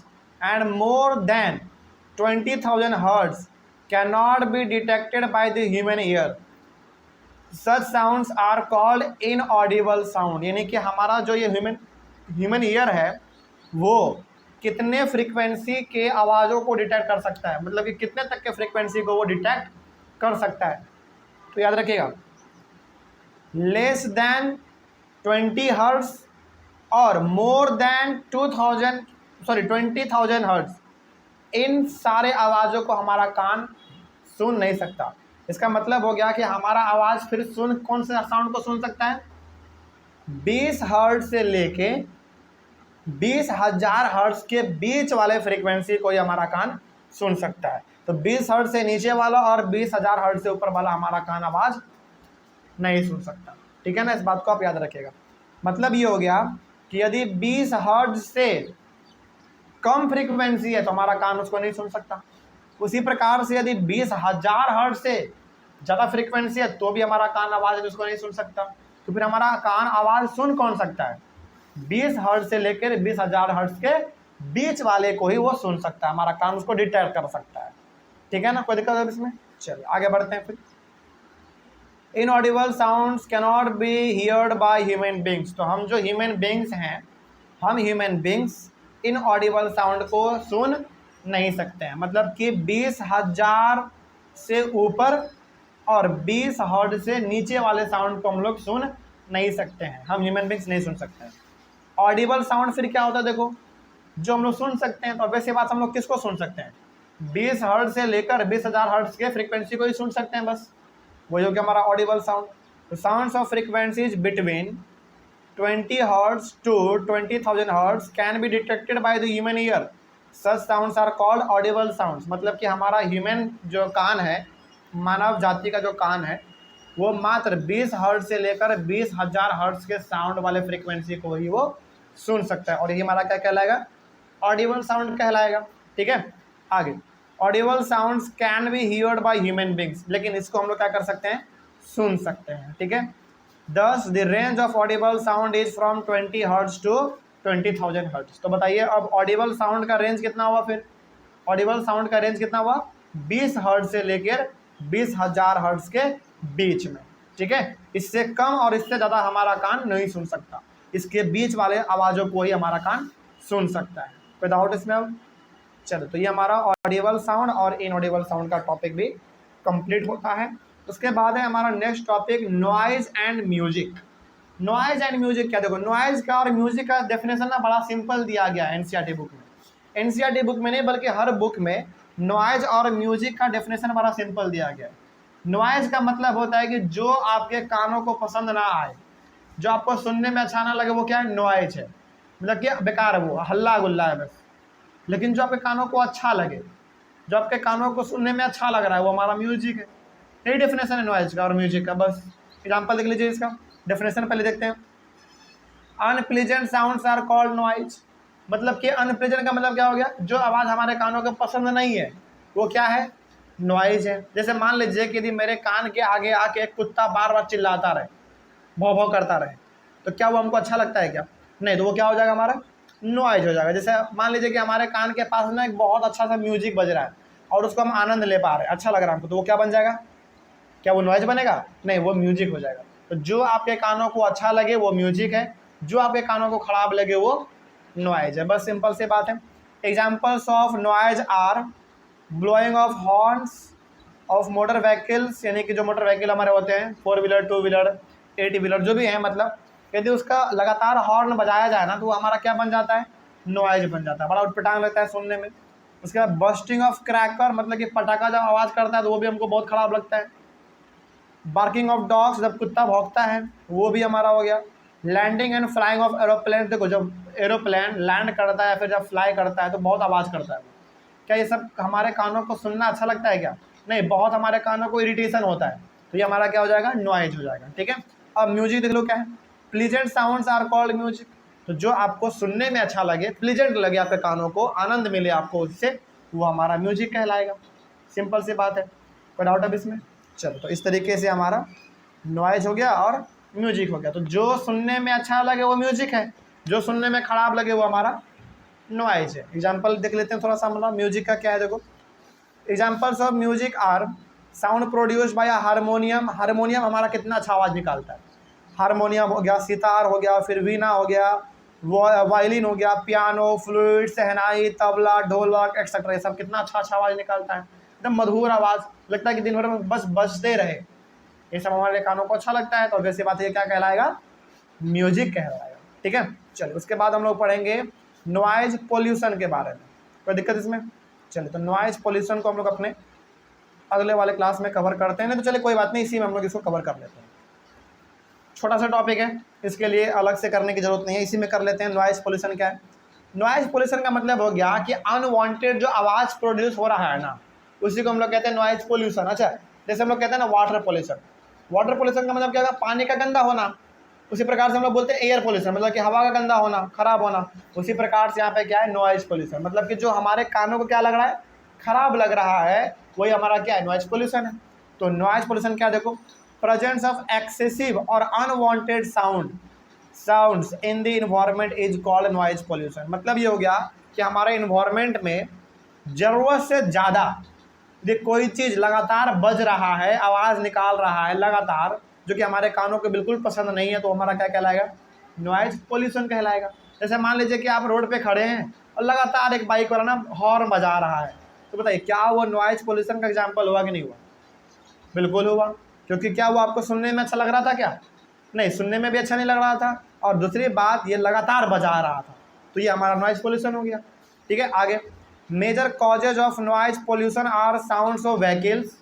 and more than 20,000 hertz can not be detected by the human ear. Such sounds are called inaudible sound. यानी कि हमारा जो ये ह्यूमन ईयर है वो कितने फ्रीक्वेंसी के आवाज़ों को डिटेक्ट कर सकता है, मतलब कि कितने तक के फ्रीक्वेंसी को वो डिटेक्ट कर सकता है। तो याद रखिएगा, लेस देन 20 हर्ट्ज और मोर देन 20,000 हर्ट्ज, इन सारे आवाज़ों को हमारा कान सुन नहीं सकता। इसका मतलब हो गया कि हमारा आवाज़ फिर कौन से साउंड को सुन सकता है? 20 हर्ट्ज से लेके 20,000 हर्ट्ज के बीच वाले फ्रीक्वेंसी को ही हमारा कान सुन सकता है। तो 20 हर्ट्ज से नीचे वाला और 20,000 हर्ट्ज से ऊपर वाला हमारा कान आवाज़ नहीं सुन सकता। ठीक है ना, इस बात को आप याद रखिएगा। मतलब ये हो गया कि यदि 20 हर्ट्ज से कम फ्रीक्वेंसी है तो हमारा कान उसको नहीं सुन सकता। उसी प्रकार से यदि 20,000 हर्ट्ज से ज़्यादा फ्रीक्वेंसी है तो भी हमारा कान आवाज़ उसको नहीं सुन सकता। तो फिर हमारा कान आवाज़ सुन कौन सकता है? 20 हर्ट्ज से लेकर 20,000 हर्ट्ज के बीच वाले को ही वो सुन सकता है। हमारा कान उसको डिटेक्ट कर सकता है। ठीक है ना, कोई दिक्कत है इसमें? चलिए आगे बढ़ते हैं। फिर inaudible sounds cannot be heard by human beings. तो हम जो ह्यूमन बींग्स हैं, हम ह्यूमन बींग्स इनऑडिबल साउंड को सुन नहीं सकते हैं। मतलब कि 20,000 से ऊपर और 20 हर्ट्ज से नीचे वाले साउंड को हम लोग सुन नहीं सकते हैं। हम ह्यूमन बींग्स नहीं सुन सकते हैं। ऑडिबल साउंड फिर क्या होता है? देखो, जो हम लोग सुन सकते हैं, तो वैसे बात हम लोग किसको सुन सकते हैं? 20 हर्ट्ज से लेकर 20,000 हर्ट्ज के फ्रीक्वेंसी को ही सुन सकते हैं बस। वही हो गया हमारा ऑडिबल साउंड। तो sounds of frequencies between 20 hertz to 20,000 hertz can be detected by the human ear. Such sounds are called audible sounds. मतलब कि हमारा ह्यूमन जो कान है, मानव जाति का जो कान है, वो मात्र 20 हर्ट्ज से लेकर 20,000 हर्ट्ज के साउंड वाले फ्रीक्वेंसी को ही वो सुन सकता है। और ये हमारा क्या कहलाएगा? ऑडिबल साउंड कहलाएगा। ठीक है, आगे Audible sounds can be heard by human beings, लेकिन इसको हम लोग क्या कर सकते हैं? सुन सकते हैं। ठीक है, thus the range of audible sound is from 20 hertz to 20,000 hertz. तो बताइए अब ऑडिबल साउंड का रेंज कितना हुआ? फिर ऑडिबल साउंड का रेंज कितना हुआ? 20 हर्ट्ज से लेकर 20,000 हर्ट्ज के बीच में। ठीक है, इससे कम और इससे ज़्यादा हमारा कान नहीं सुन सकता। इसके बीच वाले आवाज़ों को ही हमारा कान सुन सकता है। कोई डाउट इसमें? अब चलो, तो ये हमारा ऑडिबल साउंड और इनऑडिबल साउंड का टॉपिक भी कंप्लीट होता है। उसके बाद है हमारा next topic noise and music. Noise and music क्या? देखो, नॉइज का और म्यूजिक का डेफिनेशन ना बड़ा सिंपल दिया गया है एनसीईआरटी बुक में। एनसीईआरटी बुक में नहीं बल्कि हर बुक में नॉइज और म्यूजिक का डेफिनेशन बड़ा सिंपल दिया गया है। नॉइज का मतलब होता है कि जो आपके कानों को पसंद ना आए, जो आपको सुनने में अच्छा ना लगे, वो क्या है? नॉइज है। मतलब कि बेकार है, वो हल्ला गुल्ला है बस। लेकिन जो आपके कानों को अच्छा लगे, जो आपके कानों को सुनने में अच्छा लग रहा है, वो हमारा म्यूजिक है। यही डेफिनेशन है नॉइज का और म्यूजिक का। बस एग्जांपल देख लीजिए, इसका डेफिनेशन पहले देखते हैं। Unpleasant sounds are called noise. मतलब कि अनप्लीजेंट का मतलब क्या हो गया? जो आवाज़ हमारे कानों को पसंद नहीं है, वो क्या है? नॉइज है। जैसे मान लीजिए कि यदि मेरे कान के आगे आके एक कुत्ता बार बार चिल्लाता रहे, भौं भौं करता रहे, तो क्या वो हमको अच्छा लगता है क्या? नहीं। तो वो क्या हो जाएगा? हमारा नॉइज हो जाएगा। जैसे मान लीजिए कि हमारे कान के पास ना एक बहुत अच्छा सा म्यूजिक बज रहा है और उसको हम आनंद ले पा रहे हैं, अच्छा लग रहा है हमको, तो वो क्या बन जाएगा? क्या वो नॉइज बनेगा? नहीं, वो म्यूजिक हो जाएगा। तो जो आपके कानों को अच्छा लगे वो म्यूजिक है, जो आपके कानों को खराब लगे वो नॉइज है। बस सिंपल सी बात है। Examples of noise are blowing of horns of motor vehicles, यानी कि जो मोटर व्हीकल हमारे होते हैं, 4 व्हीलर 2 व्हीलर 8 व्हीलर जो भी है, मतलब यदि उसका लगातार हॉर्न बजाया जाए ना, तो वो हमारा क्या बन जाता है? नॉइज बन जाता है। बड़ा उटपटांग लगता है सुनने में। उसके बाद बस्टिंग ऑफ क्रैकर, मतलब कि पटाखा जब आवाज़ करता है तो वो भी हमको बहुत ख़राब लगता है। बार्किंग ऑफ डॉग्स, जब कुत्ता भौंकता है, वो भी हमारा हो गया। Landing and flying of aeroplane, देखो जब एरोप्लेन लैंड करता है फिर जब फ्लाई करता है तो बहुत आवाज़ करता है। क्या ये सब हमारे कानों को सुनना अच्छा लगता है क्या? नहीं, बहुत हमारे कानों को इरिटेशन होता है, तो ये हमारा क्या हो जाएगा? नॉइज हो जाएगा। ठीक है, अब म्यूजिक देख लो क्या है, pleasant sounds are called music. तो जो आपको सुनने में अच्छा लगे, प्लीजेंट लगे आपके कानों को, आनंद मिले आपको उससे, वो हमारा म्यूजिक कहलाएगा। सिंपल सी बात है, कोई डाउट है इसमें? चलो, तो इस तरीके से हमारा नॉइज हो गया और म्यूजिक हो गया। तो जो सुनने में अच्छा लगे वो म्यूजिक है, जो सुनने में खराब लगे वो हमारा नॉइज है। एग्जाम्पल देख लेते हैं थोड़ा सा, मतलब म्यूजिक का क्या है। देखो, examples of music are sound produced by harmonium. Harmonium हमारा कितना अच्छा आवाज़ निकालता है। हारमोनियम हो गया, सितार हो गया, फिर वीणा हो गया, वायलिन हो गया, पियानो, फ्लूट, शहनाई, तबला, ढोलक एक्सेट्रा, ये सब कितना अच्छा अच्छा आवाज़ निकालता है। एकदम मधुर आवाज़, लगता है कि दिन भर में बस बजते रहे। ये सब हमारे कानों को अच्छा लगता है, तो वैसी बात ये क्या कहलाएगा? म्यूजिक कहलाएगा। ठीक है, चलो उसके बाद हम लोग पढ़ेंगे नॉइज पोल्यूशन के बारे में। कोई दिक्कत इसमें? चलिए, तो नॉइज पोल्यूशन को हम लोग अपने अगले वाले क्लास में कवर करते हैं। नहीं तो चलिए कोई बात नहीं, इसी में हम लोग इसको कवर कर लेते हैं। छोटा सा टॉपिक है, इसके लिए अलग से करने की जरूरत नहीं है, इसी में कर लेते हैं। नॉइज पोल्यूशन क्या है? नॉइज पोल्यूशन का मतलब हो गया कि अनवांटेड जो आवाज़ प्रोड्यूस हो रहा है ना, उसी को हम लोग कहते हैं नॉइज पोल्यूशन। अच्छा, जैसे हम लोग कहते हैं ना वाटर पोल्यूशन। वाटर पोल्यूशन का मतलब क्या होगा? पानी का गंदा होना। उसी प्रकार से हम लोग बोलते हैं एयर पोल्यूशन, मतलब कि हवा का गंदा होना, खराब होना। उसी प्रकार से यहाँ पे क्या है? नॉइज पोल्यूशन, मतलब कि जो हमारे कानों को क्या लग रहा है? खराब लग रहा है, वही हमारा क्या है? नॉइज पोल्यूशन है। तो नॉइज पोल्यूशन क्या? देखो, प्रेजेंस ऑफ एक्सेसिव और unwanted sounds in the environment is called noise pollution. मतलब ये हो गया कि हमारे इन्वायरमेंट में ज़रूरत से ज़्यादा यदि कोई चीज़ लगातार बज रहा है, आवाज़ निकाल रहा है लगातार, जो कि हमारे कानों को बिल्कुल पसंद नहीं है, तो हमारा क्या कहलाएगा? नॉइज पोल्यूशन कहलाएगा। जैसे मान लीजिए कि आप रोड पे खड़े हैं और लगातार एक बाइक वाला ना हॉर्न बजा रहा है, तो बताइए क्या वो नॉइज पोल्यूशन का एग्जाम्पल हुआ कि नहीं हुआ? बिल्कुल हुआ, क्योंकि क्या वो आपको सुनने में अच्छा लग रहा था क्या? नहीं, सुनने में भी अच्छा नहीं लग रहा था, और दूसरी बात ये लगातार बजा रहा था, तो ये हमारा नॉइज पोल्यूशन हो गया। ठीक है, आगे, major causes of noise pollution are sounds of vehicles,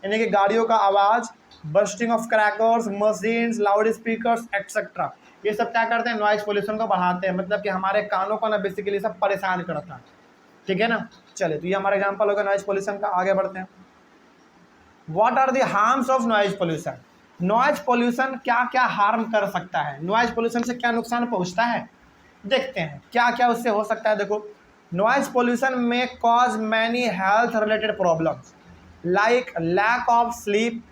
यानी कि गाड़ियों का आवाज़, bursting of crackers, machines, loudspeakers etcetera, ये सब क्या करते हैं? नॉइज पोल्यूशन को बढ़ाते हैं, मतलब कि हमारे कानों को ना बेसिकली सब परेशान करता है। ठीक है ना, चलिए, तो ये हमारा एग्जाम्पल होगा नॉइज पोल्यूशन का। आगे बढ़ते हैं। What are the harms of noise pollution? Noise pollution क्या क्या हार्म कर सकता है? नॉइज पोल्यूशन से क्या नुकसान पहुंचता है? देखते हैं क्या क्या उससे हो सकता है। देखो, noise pollution may cause many health related problems like lack of sleep,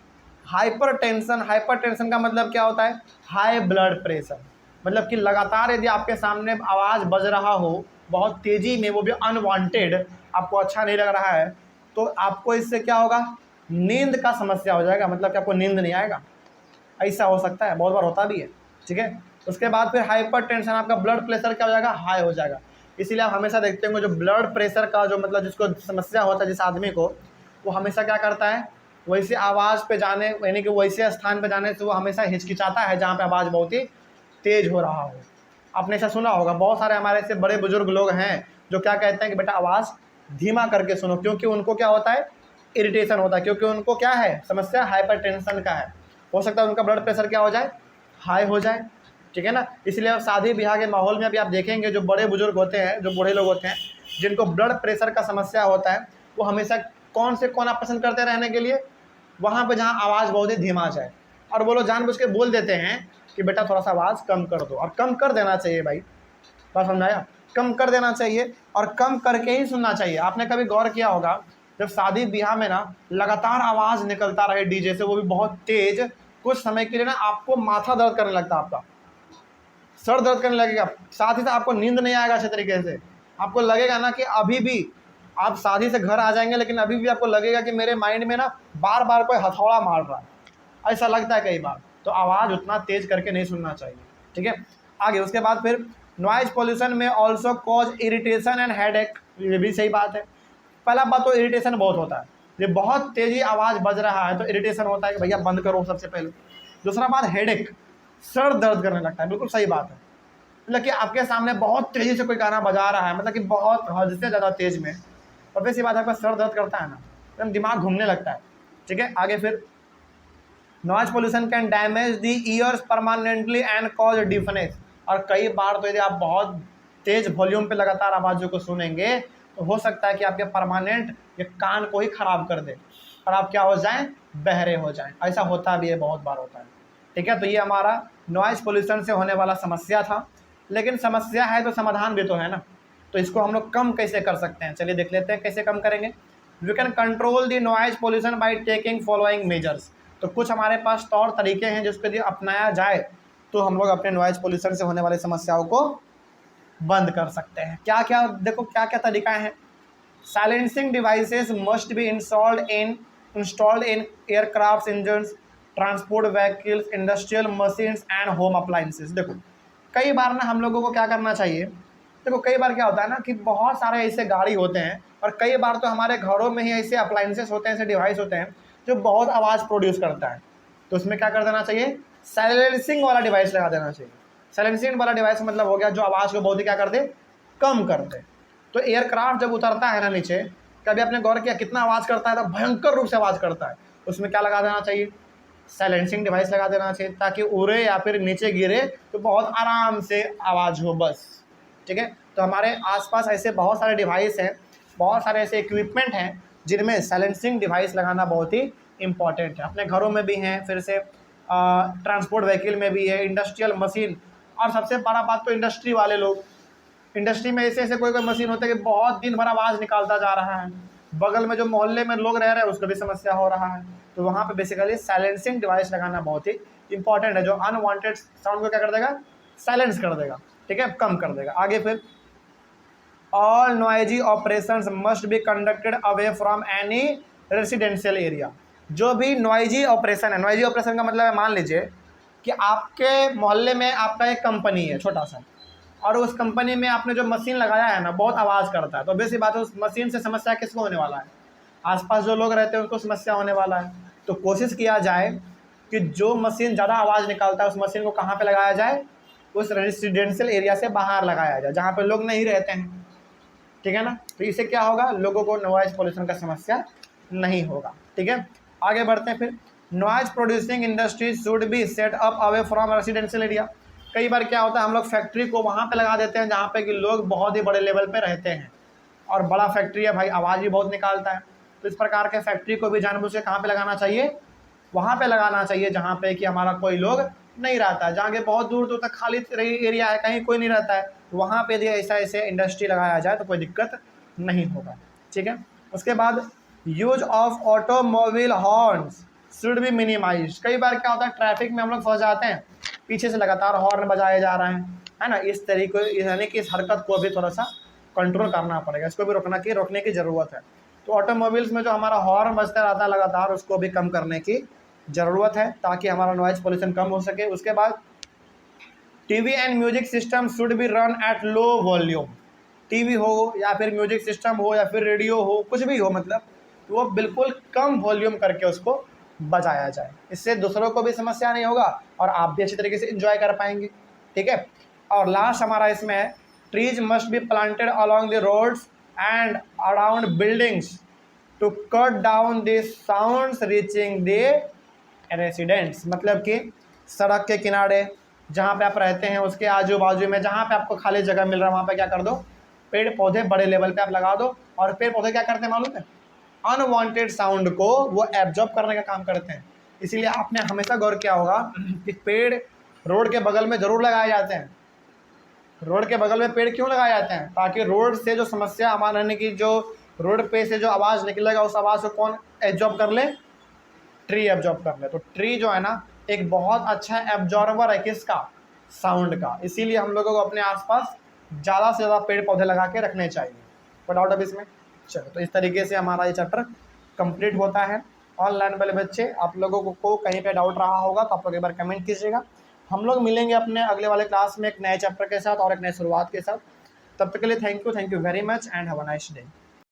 hypertension. Hypertension का मतलब क्या होता है? हाई ब्लड प्रेशर, मतलब कि लगातार यदि आपके सामने आवाज़ बज रहा हो बहुत तेज़ी में, वो भी अनवांटेड, आपको अच्छा नहीं लग रहा है, तो आपको इससे क्या होगा? नींद का समस्या हो जाएगा, मतलब कि आपको नींद नहीं आएगा, ऐसा हो सकता है, बहुत बार होता भी है। ठीक है, उसके बाद फिर हाइपरटेंशन, आपका ब्लड प्रेशर क्या हो जाएगा? हाई हो जाएगा। इसीलिए आप हमेशा देखते होंगे जो ब्लड प्रेशर का जो मतलब जिसको समस्या होता है जिस आदमी को, वो हमेशा क्या करता है? वैसे आवाज़ पे जाने, यानी कि वैसे स्थान पे जाने से वो हमेशा हिचकिचाता है जहाँ पे आवाज़ बहुत ही तेज़ हो रहा हो। आपने ऐसा सुना होगा, बहुत सारे हमारे ऐसे बड़े बुजुर्ग लोग हैं जो क्या कहते हैं कि बेटा आवाज़ धीमा करके सुनो, क्योंकि उनको क्या होता है? इरिटेशन होता है, क्योंकि उनको क्या है? समस्या हाइपरटेंशन का है। हो सकता है उनका ब्लड प्रेशर क्या हो जाए? हाई हो जाए। ठीक है ना, इसलिए अब शादी ब्याह के माहौल में अभी आप देखेंगे जो बड़े बुजुर्ग होते हैं, जो बूढ़े लोग होते हैं, जिनको ब्लड प्रेशर का समस्या होता है, वो हमेशा कौन से कोना पसंद करते रहने के लिए? वहाँ पे जहाँ आवाज़ बहुत ही धीमा जाए, और वो लोग जानबूझ के बोल देते हैं कि बेटा थोड़ा सा आवाज़ कम कर दो, और कम कर देना चाहिए भाई, बात समझाया? कम कर देना चाहिए और कम करके ही सुनना चाहिए। आपने कभी गौर किया होगा, जब शादी ब्याह में ना लगातार आवाज़ निकलता रहे डीजे से, वो भी बहुत तेज़, कुछ समय के लिए ना आपको माथा दर्द करने लगता है, आपका सर दर्द करने लगेगा, साथ ही साथ आपको नींद नहीं आएगा अच्छे तरीके से। आपको लगेगा ना कि अभी भी आप शादी से घर आ जाएंगे, लेकिन अभी भी आपको लगेगा कि मेरे माइंड में ना बार बार कोई हथौड़ा मार रहा है, ऐसा लगता है कई बार। तो आवाज़ उतना तेज़ करके नहीं सुनना चाहिए। ठीक है, आगे उसके बाद फिर नॉइज पोल्यूशन में also cause irritation and headache, ये भी सही बात है। पहला बात तो इरिटेशन बहुत होता है, ये बहुत तेज़ी आवाज़ बज रहा है तो इरिटेशन होता है कि भैया बंद करो सबसे पहले। दूसरा बात हेडेक, सर दर्द करने लगता है, बिल्कुल सही बात है। मतलब कि आपके सामने बहुत तेज़ी से कोई गाना बजा रहा है, मतलब कि बहुत हद से ज़्यादा तेज़ में, और वैसी बात आपका सर दर्द करता है ना, एकदम दिमाग घूमने लगता है। ठीक है, आगे फिर noise pollution can damage the ears permanently and cause deafness. और कई बार तो यदि आप बहुत तेज वॉल्यूम पे लगातार आवाज़ों को सुनेंगे तो हो सकता है कि आपके परमानेंट ये कान को ही खराब कर दे और आप क्या हो जाएं, बहरे हो जाएं। ऐसा होता भी है, बहुत बार होता है। ठीक है, तो ये हमारा नॉइज़ पोल्यूशन से होने वाला समस्या था। लेकिन समस्या है तो समाधान भी तो है ना, तो इसको हम लोग कम कैसे कर सकते हैं, चलिए देख लेते हैं कैसे कम करेंगे। We can control the noise pollution by taking following measures. तो कुछ हमारे पास तौर तरीके हैं जिसको यदि अपनाया जाए तो हम लोग अपने नॉइज़ पोल्यूशन से होने वाली समस्याओं को बंद कर सकते हैं। क्या क्या, देखो क्या क्या तरीका है। Silencing devices must be installed in aircraft engines, transport vehicles, industrial machines and home appliances. देखो कई बार ना हम लोगों को क्या करना चाहिए, देखो कई बार क्या होता है ना कि बहुत सारे ऐसे गाड़ी होते हैं और कई बार तो हमारे घरों में ही ऐसे अप्लाइंसेस होते हैं, ऐसे डिवाइस होते हैं जो बहुत आवाज़ प्रोड्यूस करता है। तो उसमें क्या कर देना चाहिए, साइलेंसिंग वाला डिवाइस लगा देना चाहिए। साइलेंसिंग वाला डिवाइस मतलब हो गया जो आवाज़ को बहुत ही क्या कर दे, कम कर दे। तो एयरक्राफ्ट जब उतरता है ना नीचे, कभी आपने गौर किया कितना आवाज़ करता है, तो भयंकर रूप से आवाज़ करता है। उसमें क्या लगा देना चाहिए, साइलेंसिंग डिवाइस लगा देना चाहिए ताकि उड़े या फिर नीचे गिरे तो बहुत आराम से आवाज़ हो बस। ठीक है, तो हमारे आसपास ऐसे बहुत सारे डिवाइस हैं, बहुत सारे ऐसे इक्विपमेंट हैं जिनमें साइलेंसिंग डिवाइस लगाना बहुत ही इंपॉर्टेंट है। अपने घरों में भी हैं, फिर से ट्रांसपोर्ट व्हीकल में भी है, इंडस्ट्रियल मशीन, और सबसे बड़ा बात तो इंडस्ट्री वाले लोग, इंडस्ट्री में ऐसे ऐसे कोई कोई मशीन होते हैं कि बहुत दिन भर आवाज़ निकालता जा रहा है, बगल में जो मोहल्ले में लोग रह रहे हैं उसको भी समस्या हो रहा है। तो वहाँ पे बेसिकली साइलेंसिंग डिवाइस लगाना बहुत ही इंपॉर्टेंट है, जो अनवांटेड साउंड को क्या कर देगा, साइलेंस कर देगा। ठीक है, कम कर देगा। आगे फिर all noisy operations must be conducted away from any residential area. जो भी नॉइजी ऑपरेशन है, नॉइजी ऑपरेशन का मतलब है, मान लीजिए कि आपके मोहल्ले में आपका एक कंपनी है छोटा सा, और उस कंपनी में आपने जो मशीन लगाया है ना बहुत आवाज़ करता है, तो बेसिक बात है उस मशीन से समस्या किसको होने वाला है, आसपास जो लोग रहते हैं उनको समस्या होने वाला है। तो कोशिश किया जाए कि जो मशीन ज़्यादा आवाज़ निकालता है उस मशीन को कहाँ पे लगाया जाए, उस रेसिडेंशियल एरिया से बाहर लगाया जाए जहाँ पे लोग नहीं रहते हैं। ठीक है ना, तो इससे क्या होगा, लोगों को नॉइज़ पोल्यूशन का समस्या नहीं होगा। ठीक है, आगे बढ़ते हैं फिर। Noise producing industries should be set up away from residential area. कई बार क्या होता है, हम लोग फैक्ट्री को वहाँ पे लगा देते हैं जहाँ पे कि लोग बहुत ही बड़े लेवल पे रहते हैं, और बड़ा फैक्ट्री है भाई, आवाज़ भी बहुत निकालता है। तो इस प्रकार के फैक्ट्री को भी जानबूझ के कहाँ पे लगाना चाहिए, वहाँ पे लगाना चाहिए जहाँ पे कि हमारा कोई लोग नहीं रहता है, जहाँ के बहुत दूर दूर तक खाली एरिया है, कहीं कोई नहीं रहता है, वहाँ पे यदि ऐसा ऐसे इंडस्ट्री लगाया जाए तो कोई दिक्कत नहीं होगा। ठीक है, उसके बाद use of automobile horns should be minimize. कई बार क्या होता है, ट्रैफिक में हम लोग फंस जाते हैं, पीछे से लगातार हॉर्न बजाए जा रहे हैं, है ना, इस तरीके यानी कि इस हरकत को भी थोड़ा सा कंट्रोल करना पड़ेगा, इसको भी रोकने की ज़रूरत है। तो ऑटोमोबाइल्स में जो हमारा हॉर्न बजता रहता है लगातार, उसको भी कम करने की ज़रूरत है ताकि हमारा नॉइज़ पोल्यूशन कम हो सके। उसके बाद TV and music system should be run at low volume. TV हो या फिर म्यूजिक सिस्टम हो या फिर रेडियो हो, कुछ भी हो, मतलब वो बिल्कुल कम वॉल्यूम करके उसको बजाया जाए, इससे दूसरों को भी समस्या नहीं होगा और आप भी अच्छी तरीके से एंजॉय कर पाएंगे। ठीक है, और लास्ट हमारा इसमें है, trees must be planted along the roads and around buildings to cut down the sounds reaching the residents. मतलब कि सड़क के किनारे जहाँ पे आप रहते हैं उसके आजू बाजू में जहाँ पे आपको खाली जगह मिल रहा है वहाँ पे क्या कर दो, पेड़ पौधे बड़े लेवल पे आप लगा दो। और पेड़ पौधे क्या करते हैं मालूम है, अनवांटेड साउंड को वो एब्जॉर्ब करने का काम करते हैं। इसीलिए आपने हमेशा गौर किया होगा कि पेड़ रोड के बगल में ज़रूर लगाए जाते हैं। रोड के बगल में पेड़ क्यों लगाए जाते हैं, ताकि रोड से जो समस्या हमारे रहने की, जो रोड पे से जो आवाज़ निकलेगा उस आवाज़ को कौन एब्जॉर्ब कर ले, ट्री एब्जॉर्ब कर ले। तो ट्री जो है ना एक बहुत अच्छा एब्जॉर्बर है किसका, साउंड का। इसीलिए हम लोगों को अपने आसपास ज़्यादा से ज़्यादा पेड़ पौधे लगा के रखने चाहिए। कोई डाउट अब इसमें? चलो, तो इस तरीके से हमारा ये चैप्टर कंप्लीट होता है। ऑनलाइन वाले बच्चे, आप लोगों को कहीं पे डाउट रहा होगा तो आप लोग एक बार कमेंट कीजिएगा। हम लोग मिलेंगे अपने अगले वाले क्लास में एक नए चैप्टर के साथ और एक नए शुरुआत के साथ। तब तक के लिए thank you very much and have a nice day.